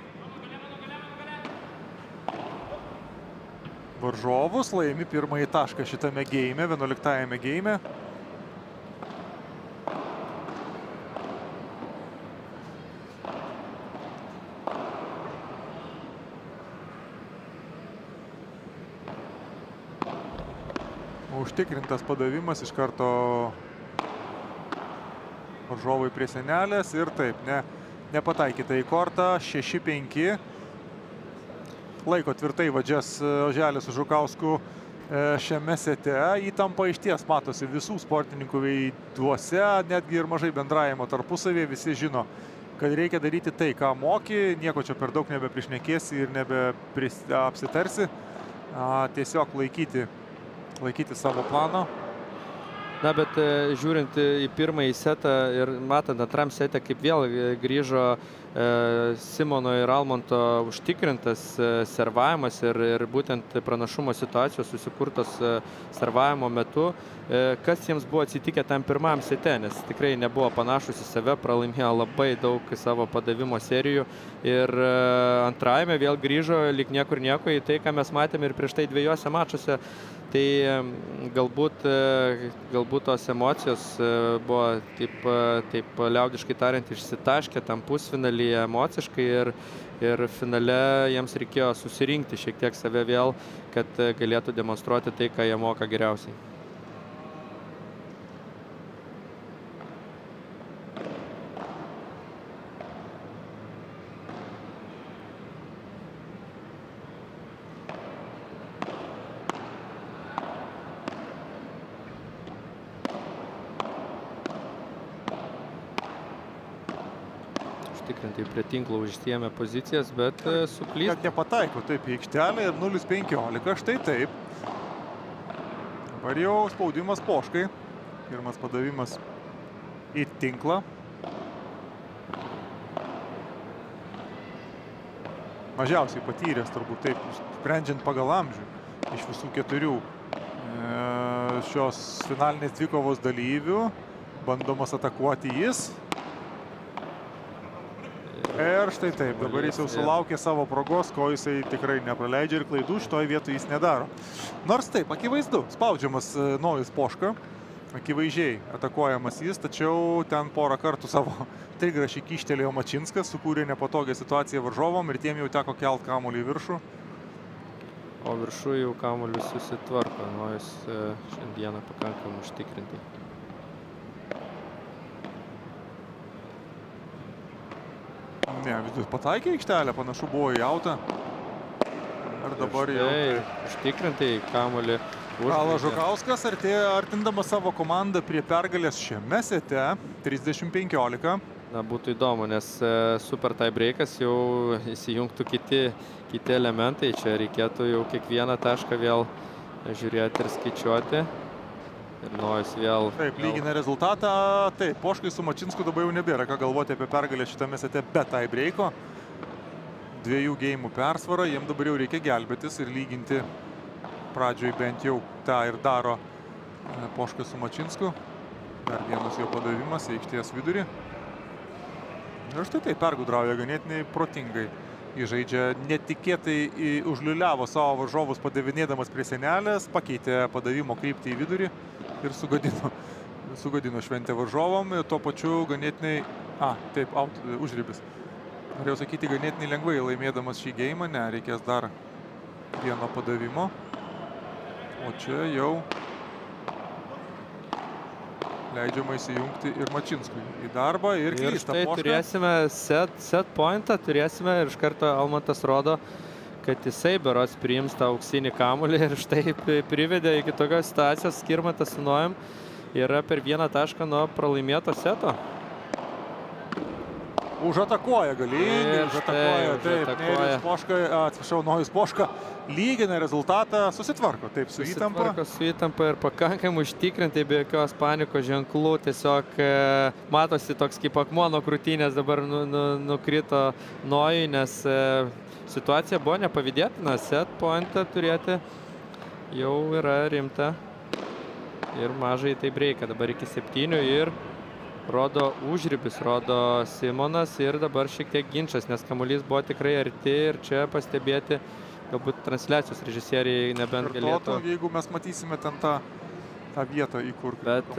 A: varžovus, laimi pirmąjį tašką šitame geime, 11-ame geime. Užtikrintas padavimas iš karto varžovai prie senelės ir taip, nepataikyta į kortą, 6-5. Laiko tvirtai vadžias Oželis su Žukausku šiame sete. Įtampa išties matosi visų sportininkų veiduose, netgi ir mažai bendravimo tarpusavėje. Visi žino, kad reikia daryti tai, ką moki, nieko čia per daug nebeprišnekėsi ir nebeapsitarsi. Tiesiog laikyti savo plano.
B: Na, bet žiūrint į pirmąjį setą ir matant antram setę, kaip vėl grįžo Simono ir Almanto užtikrintas servavimas ir būtent pranašumo situacijos susikurtos servavimo metu, kas jiems buvo atsitikę tam pirmam sete, nes tikrai nebuvo panašus į save, pralaimėjo labai daug savo padavimo serijų ir antrajame vėl grįžo lyg niekur nieko į tai, ką mes matėme ir prieš tai dviejose mačuose. Tai galbūt tos emocijos buvo taip liaudiškai tariant išsitaškę tam pusfinalyje emociškai ir finale jiems reikėjo susirinkti šiek tiek save vėl, kad galėtų demonstruoti tai, ką jie moka geriausiai. Tikrintai prie tinklo užsiėmė pozicijas, bet suklysta.
A: Kad nepataiko taip į aikštelę ir 0-15, štai taip. Dabar jau spaudimas Poškai. Pirmas padavimas į tinklą. Mažiausiai patyręs turbūt taip, sprendžiant pagal amžių iš visų keturių šios finalinės dvikovos dalyvių. Bandomas atakuoti jis. Ir štai taip, dabar jis jau sulaukė savo progos, ko jisai tikrai nepraleidžia ir klaidų šitoj vietoj jis nedaro. Nors taip, akivaizdu, spaudžiamas Nojus Poška, akivaizdžiai atakuojamas jis, tačiau ten porą kartų savo trigrašį kyštelėjo Mačinskas, sukūrė nepatogią situaciją varžovom ir tiem jau teko kelt kamuolį į viršų.
B: O viršų jau kamuolį susitvarko, Nojus šiandieną pakankamai užtikrintai.
A: Ne, vidus pataikė aikštelę, panašu buvo į autą. Ir dabar jau...
B: Užtikrintai kamuolį
A: užbaigė. Žukauskas artindamas savo komandą prie pergalės šiame sete, 30-15.
B: Na, būtų įdomu, nes super tie breikas jau įsijungtų kiti elementai. Čia reikėtų jau kiekvieną tašką vėl žiūrėti ir skaičiuoti. Ir Nojus vėl...
A: Taip, lygina rezultatą. Taip, Poškai su Mačinsku dabar jau nebėra ką galvoti apie pergalę šitame sete be tai breiko. 2 geimų persvarą, jiem dabar jau reikia gelbėtis ir lyginti pradžioj bent jau tą ir daro Poškai su Mačinsku. Dar vienas jo padavimas į aikštės vidurį. Ir štai tai pergudrauja ganėtinai protingai. Įžaidžia netikėtai užliuliavo savo varžovus padavinėdamas prie sienelės, pakeitė padavimo kryptį į vidurį ir sugadino šventę varžovom. Ir tuo pačiu ganėtinai, taip, užribis. Norėjau sakyti, ganėtinai lengvai laimėdamas šį geimą, ne, reikės dar vieno padavimo. O čia jau leidžiama įsijungti ir Mačinskui į darbą ir klysta
B: Poška. Turėsime set pointą, turėsime ir iš karto Almantas rodo, kad jisai berods priims tą auksinį kamuolį ir štai privedė iki tokios situacijos. Skirmantas su Nojum yra per 1 tašką nuo pralaimėto seto.
A: Užatakuoja galingai, užatakuoja. Nojus Poška lygina rezultatą, susitvarko taip su įtampa.
B: Susitvarko su įtampa ir pakankamai užtikrintai, be jokios panikos ženklų. Tiesiog matosi toks kaip akmuo nuo krūtinės dabar nukrito Nojui, nes situacija buvo nepavydėtina. Set pointą turėti jau yra rimta. Ir mažai tai breika. Dabar iki 7 ir rodo užribis, rodo Simonas ir dabar šiek tiek ginčas, nes kamuolys buvo tikrai arti ir čia pastebėti galbūt transliacijos režisieriai nebent galėtų.
A: Jeigu mes matysime ten tą vietą, į kur.
B: Bet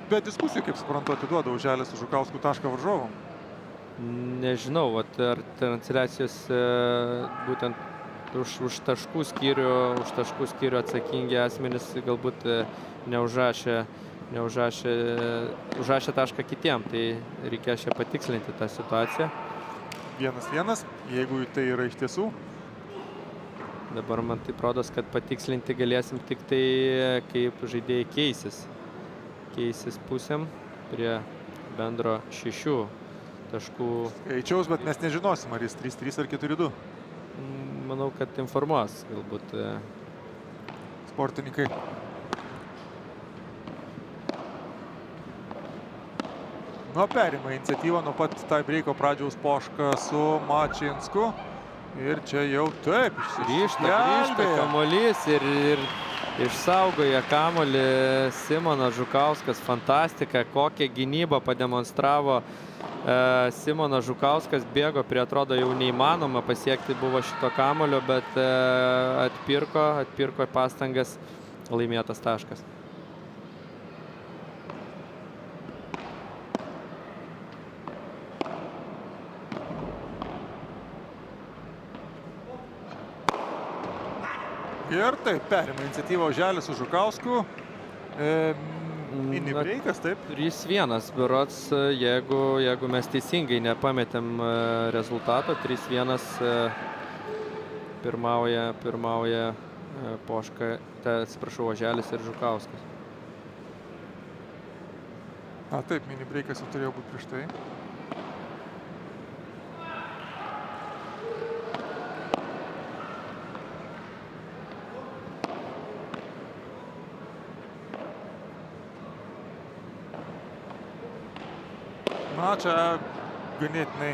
A: Be diskusijų, kaip suprantu, atiduoda Uželis Žukauskų tašką varžovom.
B: Nežinau, ar transliacijos būtent už taškų skyrių atsakingi asmenys galbūt neužrašė tašką kitiem, tai reikės čia patikslinti tą situaciją.
A: 1-1, jeigu tai yra iš tiesų.
B: Dabar man taip rodos, kad patikslinti galėsim tik tai, kaip žaidėjai keisis pusėm prie bendro 6 taškų.
A: Skaičiaus, bet mes nežinosim, ar jis 3-3 ar 4-2.
B: Manau, kad informuos galbūt
A: sportininkai. Perima iniciatyvą nuo pat tie-breiko pradžiaus Poška su Mačinsku. Ir čia jau taip
B: grįžta kamuolys ir išsaugoja kamuolį Simonas Žukauskas. Fantastika, kokią gynybą pademonstravo Simonas Žukauskas. Bėgo prie, atrodo, jau neįmanoma pasiekti buvo šito kamuolio, bet atpirko pastangas, laimėtas taškas.
A: Ir taip, perima iniciatyvą Uželis su Žukausku. Mini breikas, taip.
B: 3-1 berods, jeigu mes teisingai nepametėm rezultato. 3-1 pirmauja Poška, atsiprašau, Uželis ir Žukauskas.
A: Taip, mini breikas jau turėjo būti prieš tai. Čia ganėtinai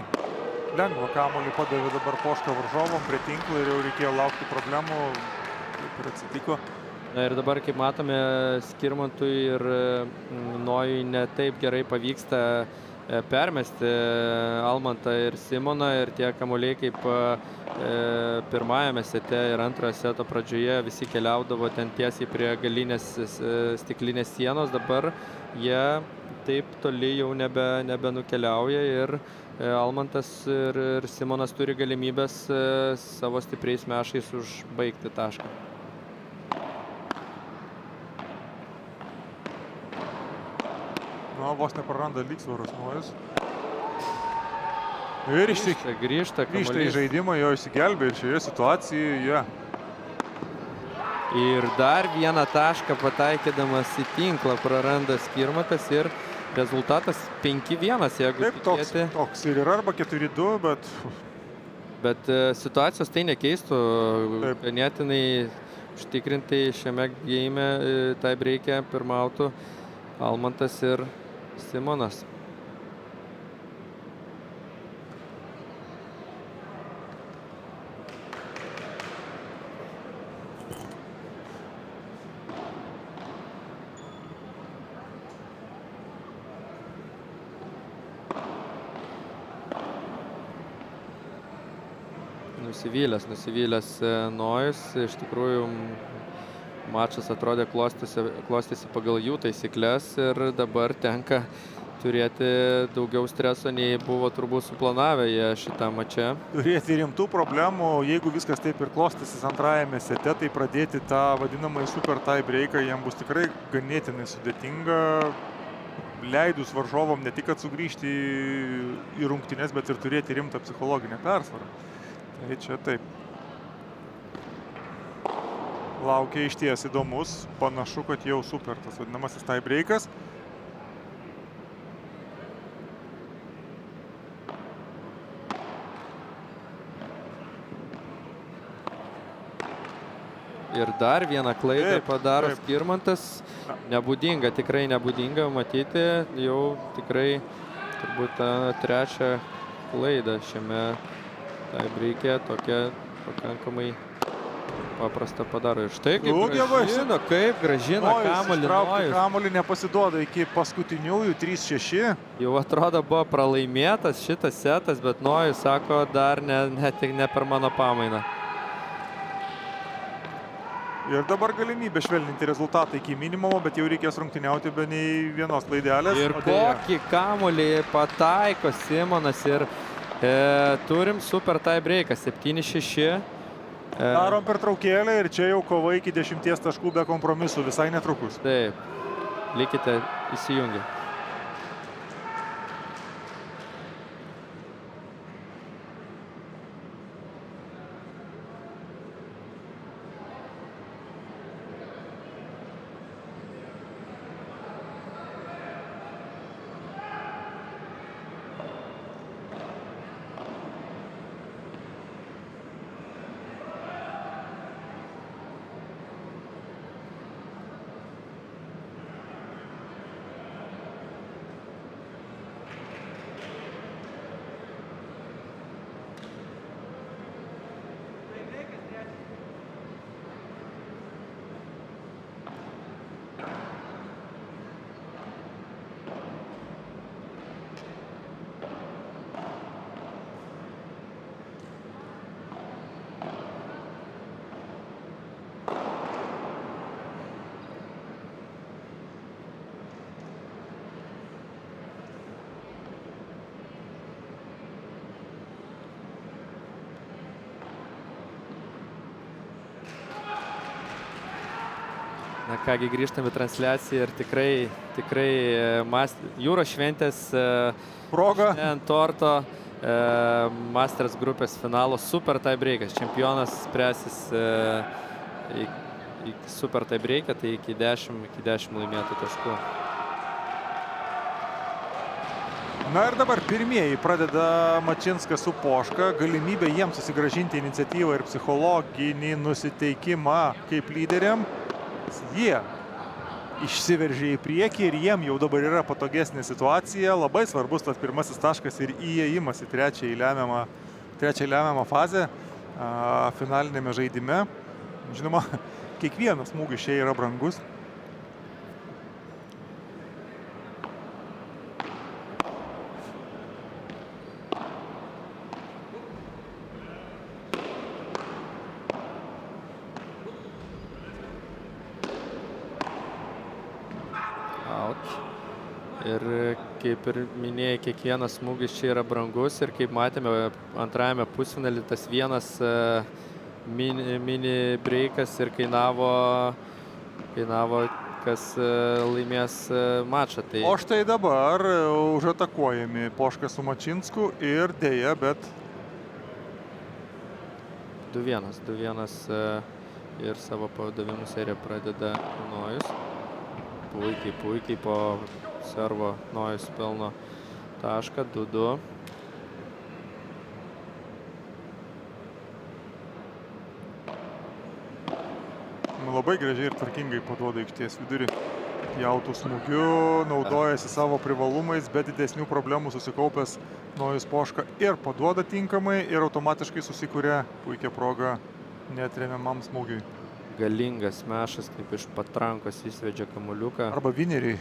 A: lengvą kamuolį padavė dabar Poška varžovom prie tinklo ir jau reikėjo laukti problemų, kaip ir atsitiko.
B: Ir dabar, kaip matome, Skirmantui ir Nojui ne taip gerai pavyksta permesti Almantą ir Simoną ir tie kamuoliai kaip pirmajame sete ir antrojo seto pradžioje visi keliaudavo ten tiesiai prie galinės stiklinės sienos. Dabar jie taip toli jau nebenukeliauja ir Almantas ir Simonas turi galimybės savo stipriais mešais užbaigti tašką.
A: Vos nepraranda lygsvaros Nojus. Ir grįžta į žaidimą, jo įsigelbė ir šioje situacijoje.
B: Ir dar vieną tašką pataikydamas į tinklą praranda Skirmantas ir rezultatas 5-1, jeigu
A: taip,
B: tikėti.
A: Toks ir yra arba 4-2,
B: bet situacijos tai nekeistų. Ganėtinai užtikrintai šiame geime tie-breike pirmautų Almantas ir Simonas. Nusivylęs Nojus. Iš tikrųjų, mačas atrodė klostėsi pagal jų taisyklės ir dabar tenka turėti daugiau streso, nei buvo turbūt suplanavę jie šitą mačą.
A: Turėti rimtų problemų, jeigu viskas taip ir klostysis antrajame sete, tai pradėti tą vadinamąjį super tie breaką jam bus tikrai ganėtinai sudėtinga, leidus varžovom ne tik sugrįžti į rungtynes, bet ir turėti rimtą psichologinę persvarą. Tai čia taip. Laukia išties įdomus, panašu, kad jau super tas vadinamasis tie breakas.
B: Ir dar vieną klaidą padaro Skirmantas. Nebūdinga, tikrai nebūdinga matyti. Jau tikrai turbūt trečią klaidą šiame tie breake. Tokia pakankamai paprasta padaro. Ir štai kaip grąžina kamuolį Nojus.
A: Kamuolį nepasiduoda iki paskutiniųjų 3-6.
B: Jau atrodo buvo pralaimėtas šitas setas, bet Nojus sako dar ne per mano pamainą.
A: Ir dabar galimybė švelninti rezultatą iki minimumo, bet jau reikės rungtyniauti be nei vienos klaidelės.
B: Ir kokį kamuolį pataiko Simonas ir turim super tie breaką 7-6.
A: Darom pertraukėlę ir čia jau kova iki 10 taškų be kompromisų visai netrukus.
B: Taip, likite įsijungę. Na kągi, grįžtame į transliaciją ir tikrai Jūros šventės
A: proga
B: ant torto Masters grupės finalo super tie breakas. Čempionas spręsis į super tie breaką, tai iki 10 laimėtų taškų.
A: Na ir dabar pirmieji pradeda Mačinskas su Poška. Galimybė jiems susigrąžinti iniciatyvą ir psichologinį nusiteikimą kaip lyderiam. Jie išsiveržė į priekį ir jiem jau dabar yra patogesnė situacija. Labai svarbus tas pirmasis taškas ir įėjimas į trečią lemiamą fazę finalinėme žaidime. Žinoma, kiekvienas smūgis čia yra brangus.
B: Ir kaip ir minėjai, kiekvienas smūgis čia yra brangus ir kaip matėme antrajame pusfinalį, tas vienas mini breikas ir kainavo, kas laimės mačą. Tai...
A: O štai dabar užatakuojami Poška su Mačinsku ir dėja, bet...
B: 2-1 ir savo padavimų seriją pradeda Nojus. Puikiai po servo Nojus pelno tašką, 2-2.
A: Labai gražiai ir tvarkingai paduoda aikštės vidurį. Jautų smūgių, naudojasi savo privalumais, bet didesnių problemų susikaupęs Nojus Poška ir paduoda tinkamai ir automatiškai susikuria puikia proga neatremiamam smūgiui.
B: Galingas mešas, kaip iš patrankos įsvedžia kamuoliuką.
A: Arba vineriai.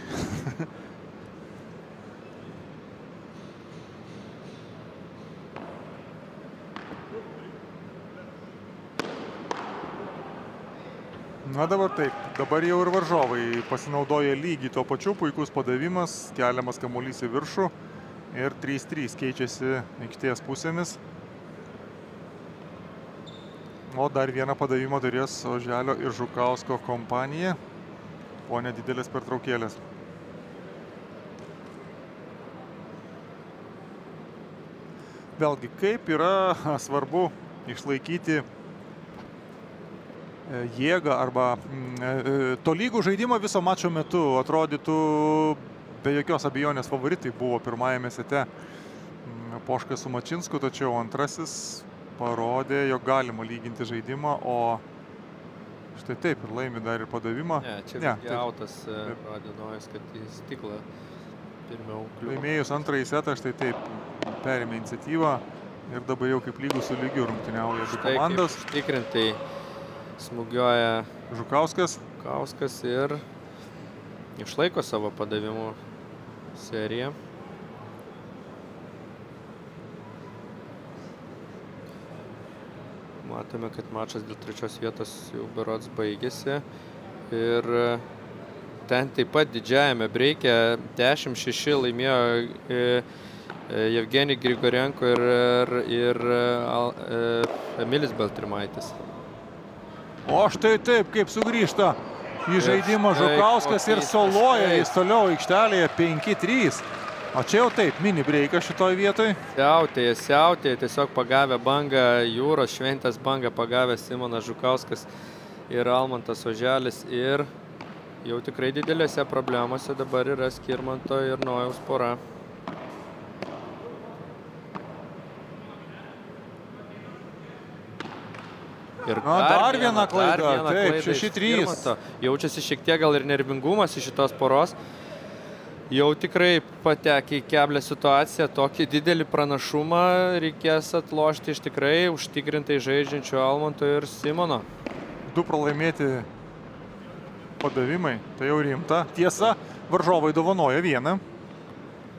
A: Na dabar taip, dabar jau ir varžovai pasinaudoja lygiai tuo pačiu, puikus padavimas, keliamas kamuolys į viršų ir 3-3 keičiasi aikštės pusėmis. O dar vieną padavimą turės Oželio ir Žukausko kompanija po nedidelės pertraukėlės. Vėlgi, kaip yra svarbu išlaikyti jėgą arba tolygų žaidimą viso mačo metu. Atrodytų be jokios abejonės favoritai buvo pirmajame sete Poška su Mačinsku, tačiau antrasis parodė, jog galima lyginti žaidimą, o štai taip ir laimi dar ir padavimą.
B: Ne, čia autas rodė Nojus, kad į stiklą pirmiau kliuvo.
A: Laimėjus antrąjį setą, štai taip perėmė iniciatyvą ir dabar jau kaip lygų su lygiu rungtyniauja du komandos.
B: Štai kaip tikrintai smūgiuoja
A: Žukauskas
B: ir išlaiko savo padavimų seriją. Matome, kad mačas dėl trečios vietos jau berods baigėsi. Ir ten taip pat didžiajame breike 10-6 laimėjo Jevgenij Grigorenko ir Emilis Baltrimaitis.
A: O štai taip, kaip sugrįžta į žaidimą Žukauskas ir soloja jis toliau aikštelėje 5-3. O čia jau taip, mini breikas šitoj vietoj.
B: Siautėja, tiesiog pagavę bangą, jūros šventės bangą pagavę Simonas Žukauskas ir Almantas Oželis. Ir jau tikrai didelėse problemose dabar yra Skirmanto ir Nojaus pora. Ir
A: dar viena klaida, taip, 6-3.
B: Jaučiasi šiek tiek gal ir nervingumas iš šitos poros. Jau tikrai patekę į keblią situaciją, tokį didelį pranašumą reikės atlošti iš tikrai užtikrintai žaidžiančių Almanto ir Simono.
A: 2 pralaimėti padavimai, tai jau rimta. Tiesa, varžovai dovanoja vieną,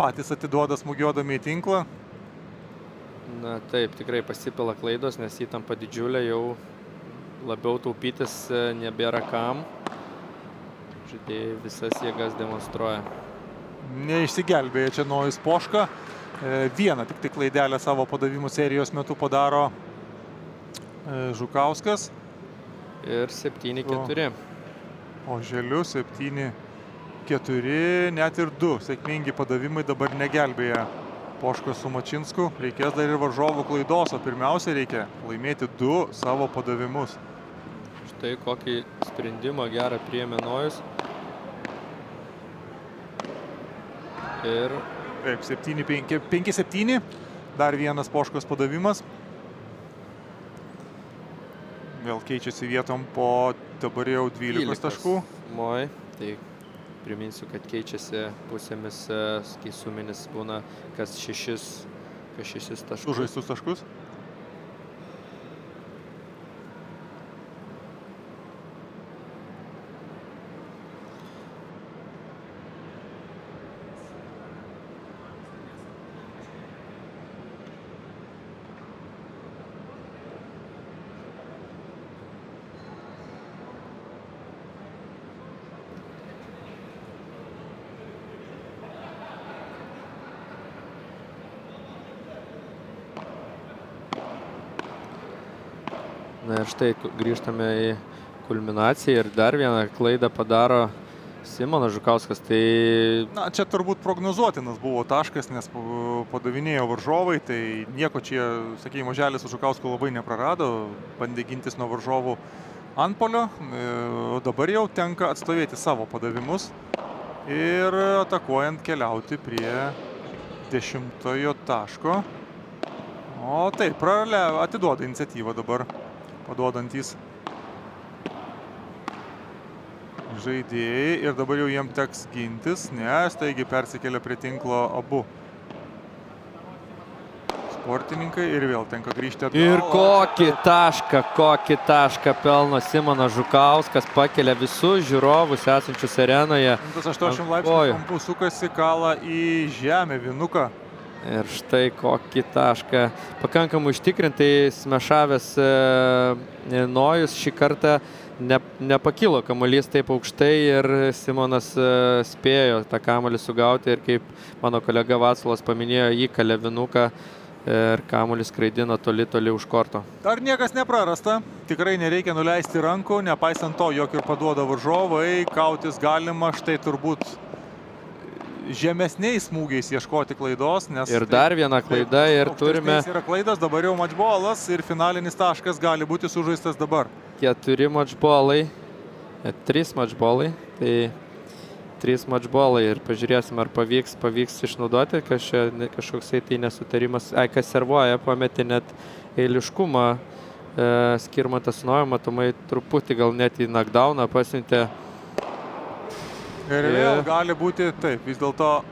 A: patys atiduoda smūgiuodami į tinklą.
B: Na taip, tikrai pasipila klaidos, nes įtampa didžiulė, jau labiau taupytis nebėra kam. Žaidėjai visas jėgas demonstruoja.
A: Neišsigelbėja čia Nojus Poška. Vieną tik tai klaidelę savo padavimų serijos metu padaro Žukauskas.
B: Ir 7-4.
A: Oželiu 7-4, net ir 2 sėkmingi padavimai dabar negelbėja Poška su Mačinsku. Reikės dar ir varžovų klaidos, o pirmiausia reikia laimėti 2 savo padavimus.
B: Štai kokį sprendimą gerą priėmė Nojus. Ir
A: taip, 5-7, dar vienas Poškos padavimas. Vėl keičiasi vietom po dabar jau 12 taškų.
B: Moj, tai priminsiu, kad keičiasi pusėmis, kai suminis būna kas 6 taškus.
A: Sužaistus taškus.
B: Na ir štai grįžtame į kulminaciją ir dar vieną klaidą padaro Simonas Žukauskas. Tai...
A: Na, čia turbūt prognozuotinas buvo taškas, nes padavinėjo varžovai, tai nieko čia, sakykime, Oželis su Žukausku labai neprarado, bandė gintis nuo varžovų antpolio. Dabar jau tenka atstovėti savo padavimus ir atakuojant keliauti prie 10-ojo taško. O taip, atiduoda iniciatyvą dabar paduodantys žaidėjai ir dabar jau jiem teks gintis, nes taigi persikelia prie tinklo abu sportininkai ir vėl tenka grįžti atgal.
B: Ir kokį tašką pelno Simonas Žukauskas, pakelia visus žiūrovus esančius arenoje.
A: 180 laipsnių kampu sukasi, kala į žemę vinuką.
B: Ir štai kokį tašką pakankamai užtikrintai smešavęs Nojus šį kartą nepakilo kamuolys taip aukštai ir Simonas spėjo tą kamuolį sugauti ir kaip mano kolega Vaclovas paminėjo, įkalė vinuką ir kamuolį skraidino toli už korto.
A: Dar niekas neprarasta, tikrai nereikia nuleisti rankų, nepaisant to, jog ir paduoda varžovai, kautis galima, štai turbūt žemesniais smūgiais ieškoti klaidos, nes...
B: Ir dar viena klaida ir turime...
A: Yra klaidas, dabar jau matchballas ir finalinis taškas gali būti sužaistas dabar.
B: 4 matchballai, 3 matchballai, tai 3 matchballai ir pažiūrėsim, ar pavyks išnaudoti, kažkoksai tai nesutarimas, kas servuoja, pametė net eiliškumą, Skirmantas Nojo, matomai truputį gal net į knockdowną pasiuntė.
A: Ir vėl gali būti taip, vis dėlto...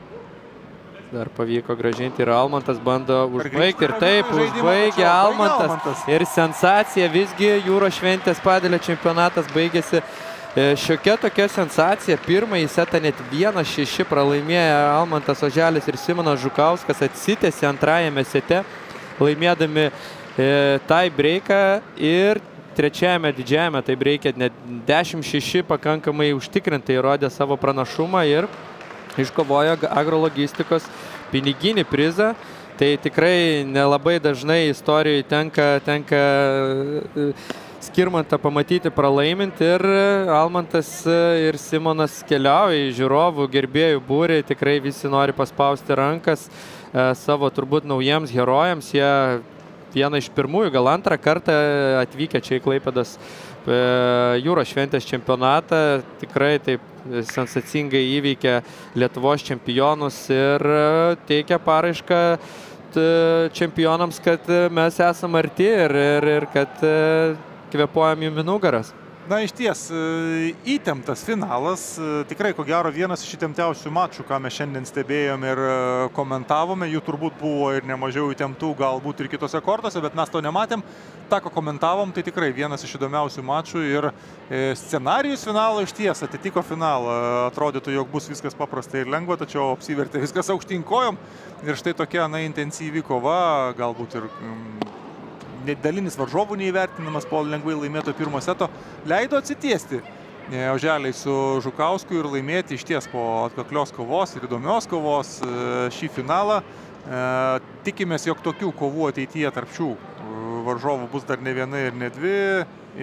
B: Dar pavyko gražinti ir Almantas bando užbaigti ir taip, užbaigė Almantas. Ir sensacija, visgi Jūros šventės padelio čempionatas baigėsi šiokia tokia sensacija. Pirmąjį setą net 1-6 pralaimėjo Almantas Oželis ir Simonas Žukauskas, atsitęsė antrajame sete, laimėdami tie breiką ir trečiajame didžiajame tie breikė net 10-6 pakankamai užtikrintai įrodė savo pranašumą ir iškovojo Agrologistikos piniginį prizą. Tai tikrai nelabai dažnai istorijoje tenka Skirmantą pamatyti pralaimint ir Almantas ir Simonas keliauja į žiūrovų gerbėjų būrį. Tikrai visi nori paspausti rankas savo turbūt naujiems herojams. Jie vieną iš pirmųjų, gal antrą kartą atvykę čia į Klaipėdos Jūros šventės čempionatą. Tikrai taip sensacingai įveikė Lietuvos čempionus ir teikia paraišką čempionams, kad mes esam arti ir kad kvėpuojam jų nugaras.
A: Na, iš ties, įtemptas finalas, tikrai ko gero vienas iš įtemptiausių mačų, ką mes šiandien stebėjom ir komentavome, jų turbūt buvo ir nemažiau įtemptų, galbūt ir kitose kortose, bet mes to nematėm. Ta, ko komentavom, tai tikrai vienas iš įdomiausių mačų ir scenarijus finalo iš ties atitiko finalą. Atrodytų, jog bus viskas paprastai ir lengva, tačiau apsivertė viskas aukštyn kojom ir štai tokia, intensyvi kova, galbūt ir dalinis varžovų neįvertinimas po lengvai laimėto pirmo seto leido atsitiesti Oželiai su Žukausku ir laimėti iš ties po atkaklios kovos ir įdomios kovos šį finalą. Tikimės, jog tokių kovų ateityje tarp šių varžovų bus dar ne viena ir ne dvi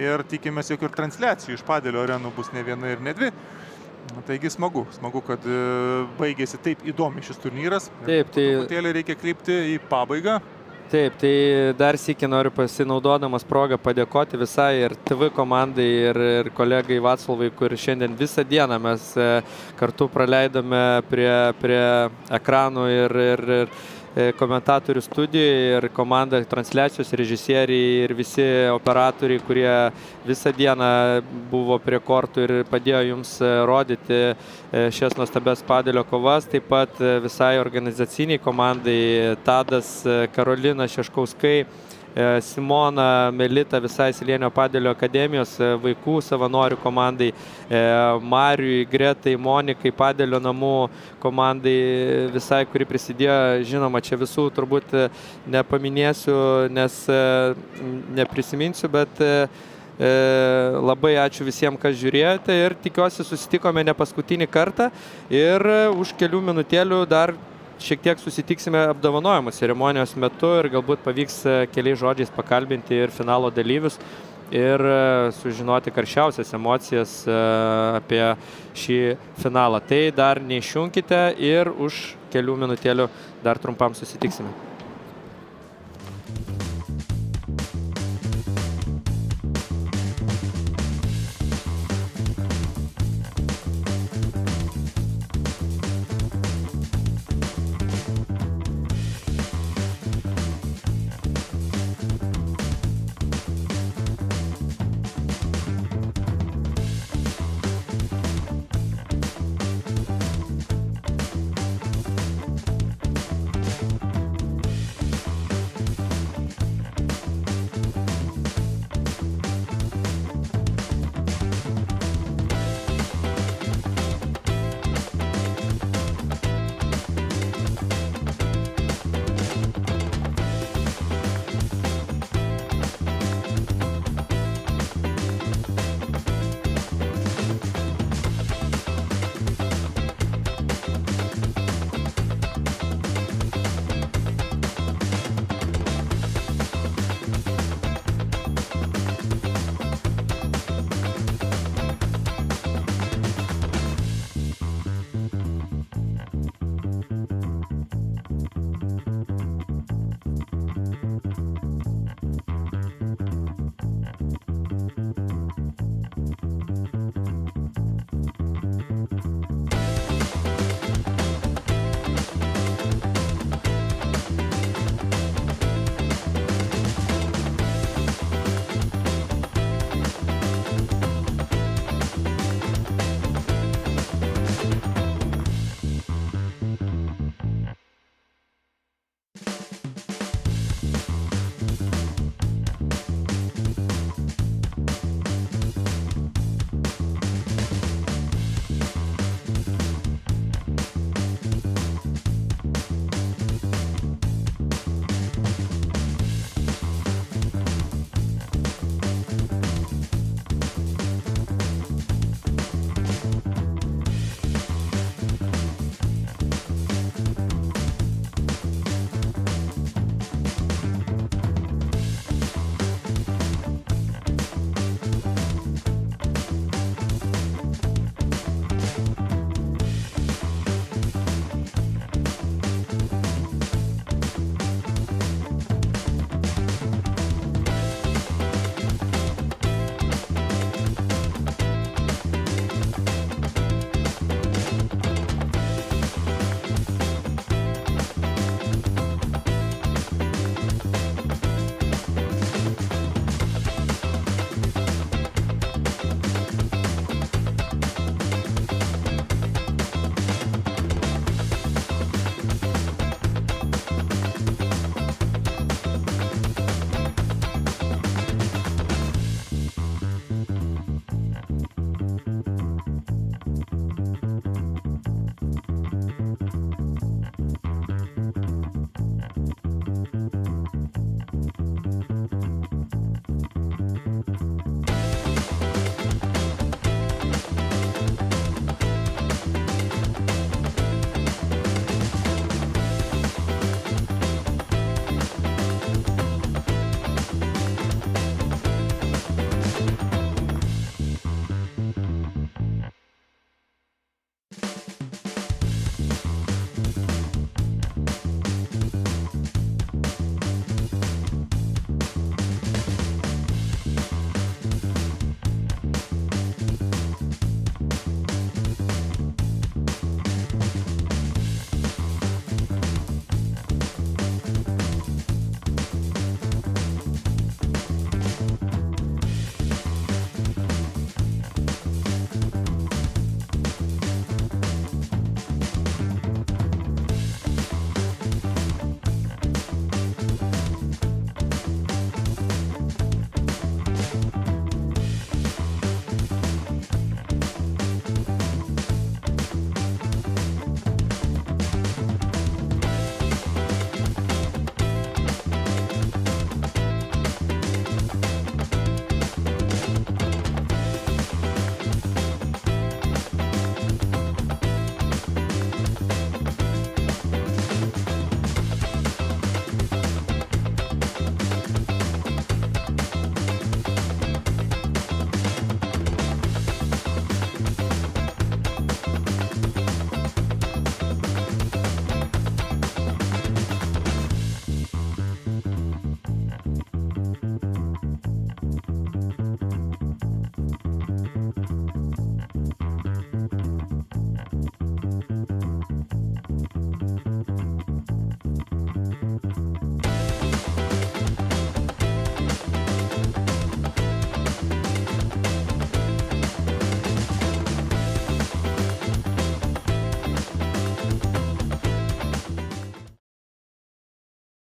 A: ir tikimės, jog ir transliacijų iš padelio arenų bus ne viena ir ne dvi. Taigi smagu, kad baigėsi taip įdomi šis turnyras.
B: Taip, tai...
A: Truputėlį reikia krypti į pabaigą.
B: Taip, tai dar sykį noriu pasinaudodamas progą padėkoti visai ir TV komandai ir kolegai Vaclovai, kur šiandien visą dieną mes kartu praleidome prie ekranų ir komentatorių studijoje ir komanda, transliacijos režisieriai ir visi operatoriai, kurie visą dieną buvo prie kortų ir padėjo jums rodyti šias nuostabias padelio kovas. Taip pat visai organizaciniai komandai Tadas, Karolina Šeškauskai, Simona, Melita, visai Slėnio padelio akademijos vaikų savanorių komandai, Mariui, Gretai, Monikai, padelio namų komandai, visai, kuri prisidėjo, žinoma, čia visų turbūt nepaminėsiu, nes neprisiminsiu, bet labai ačiū visiems, kas žiūrėjote ir tikiuosi susitikome ne paskutinį kartą ir už kelių minutėlių dar šiek tiek susitiksime apdovanojimų ceremonijos metu ir galbūt pavyks keliais žodžiais pakalbinti ir finalo dalyvius ir sužinoti karščiausias emocijas apie šį finalą. Tai dar neišjunkite ir už kelių minutėlių dar trumpam susitiksime.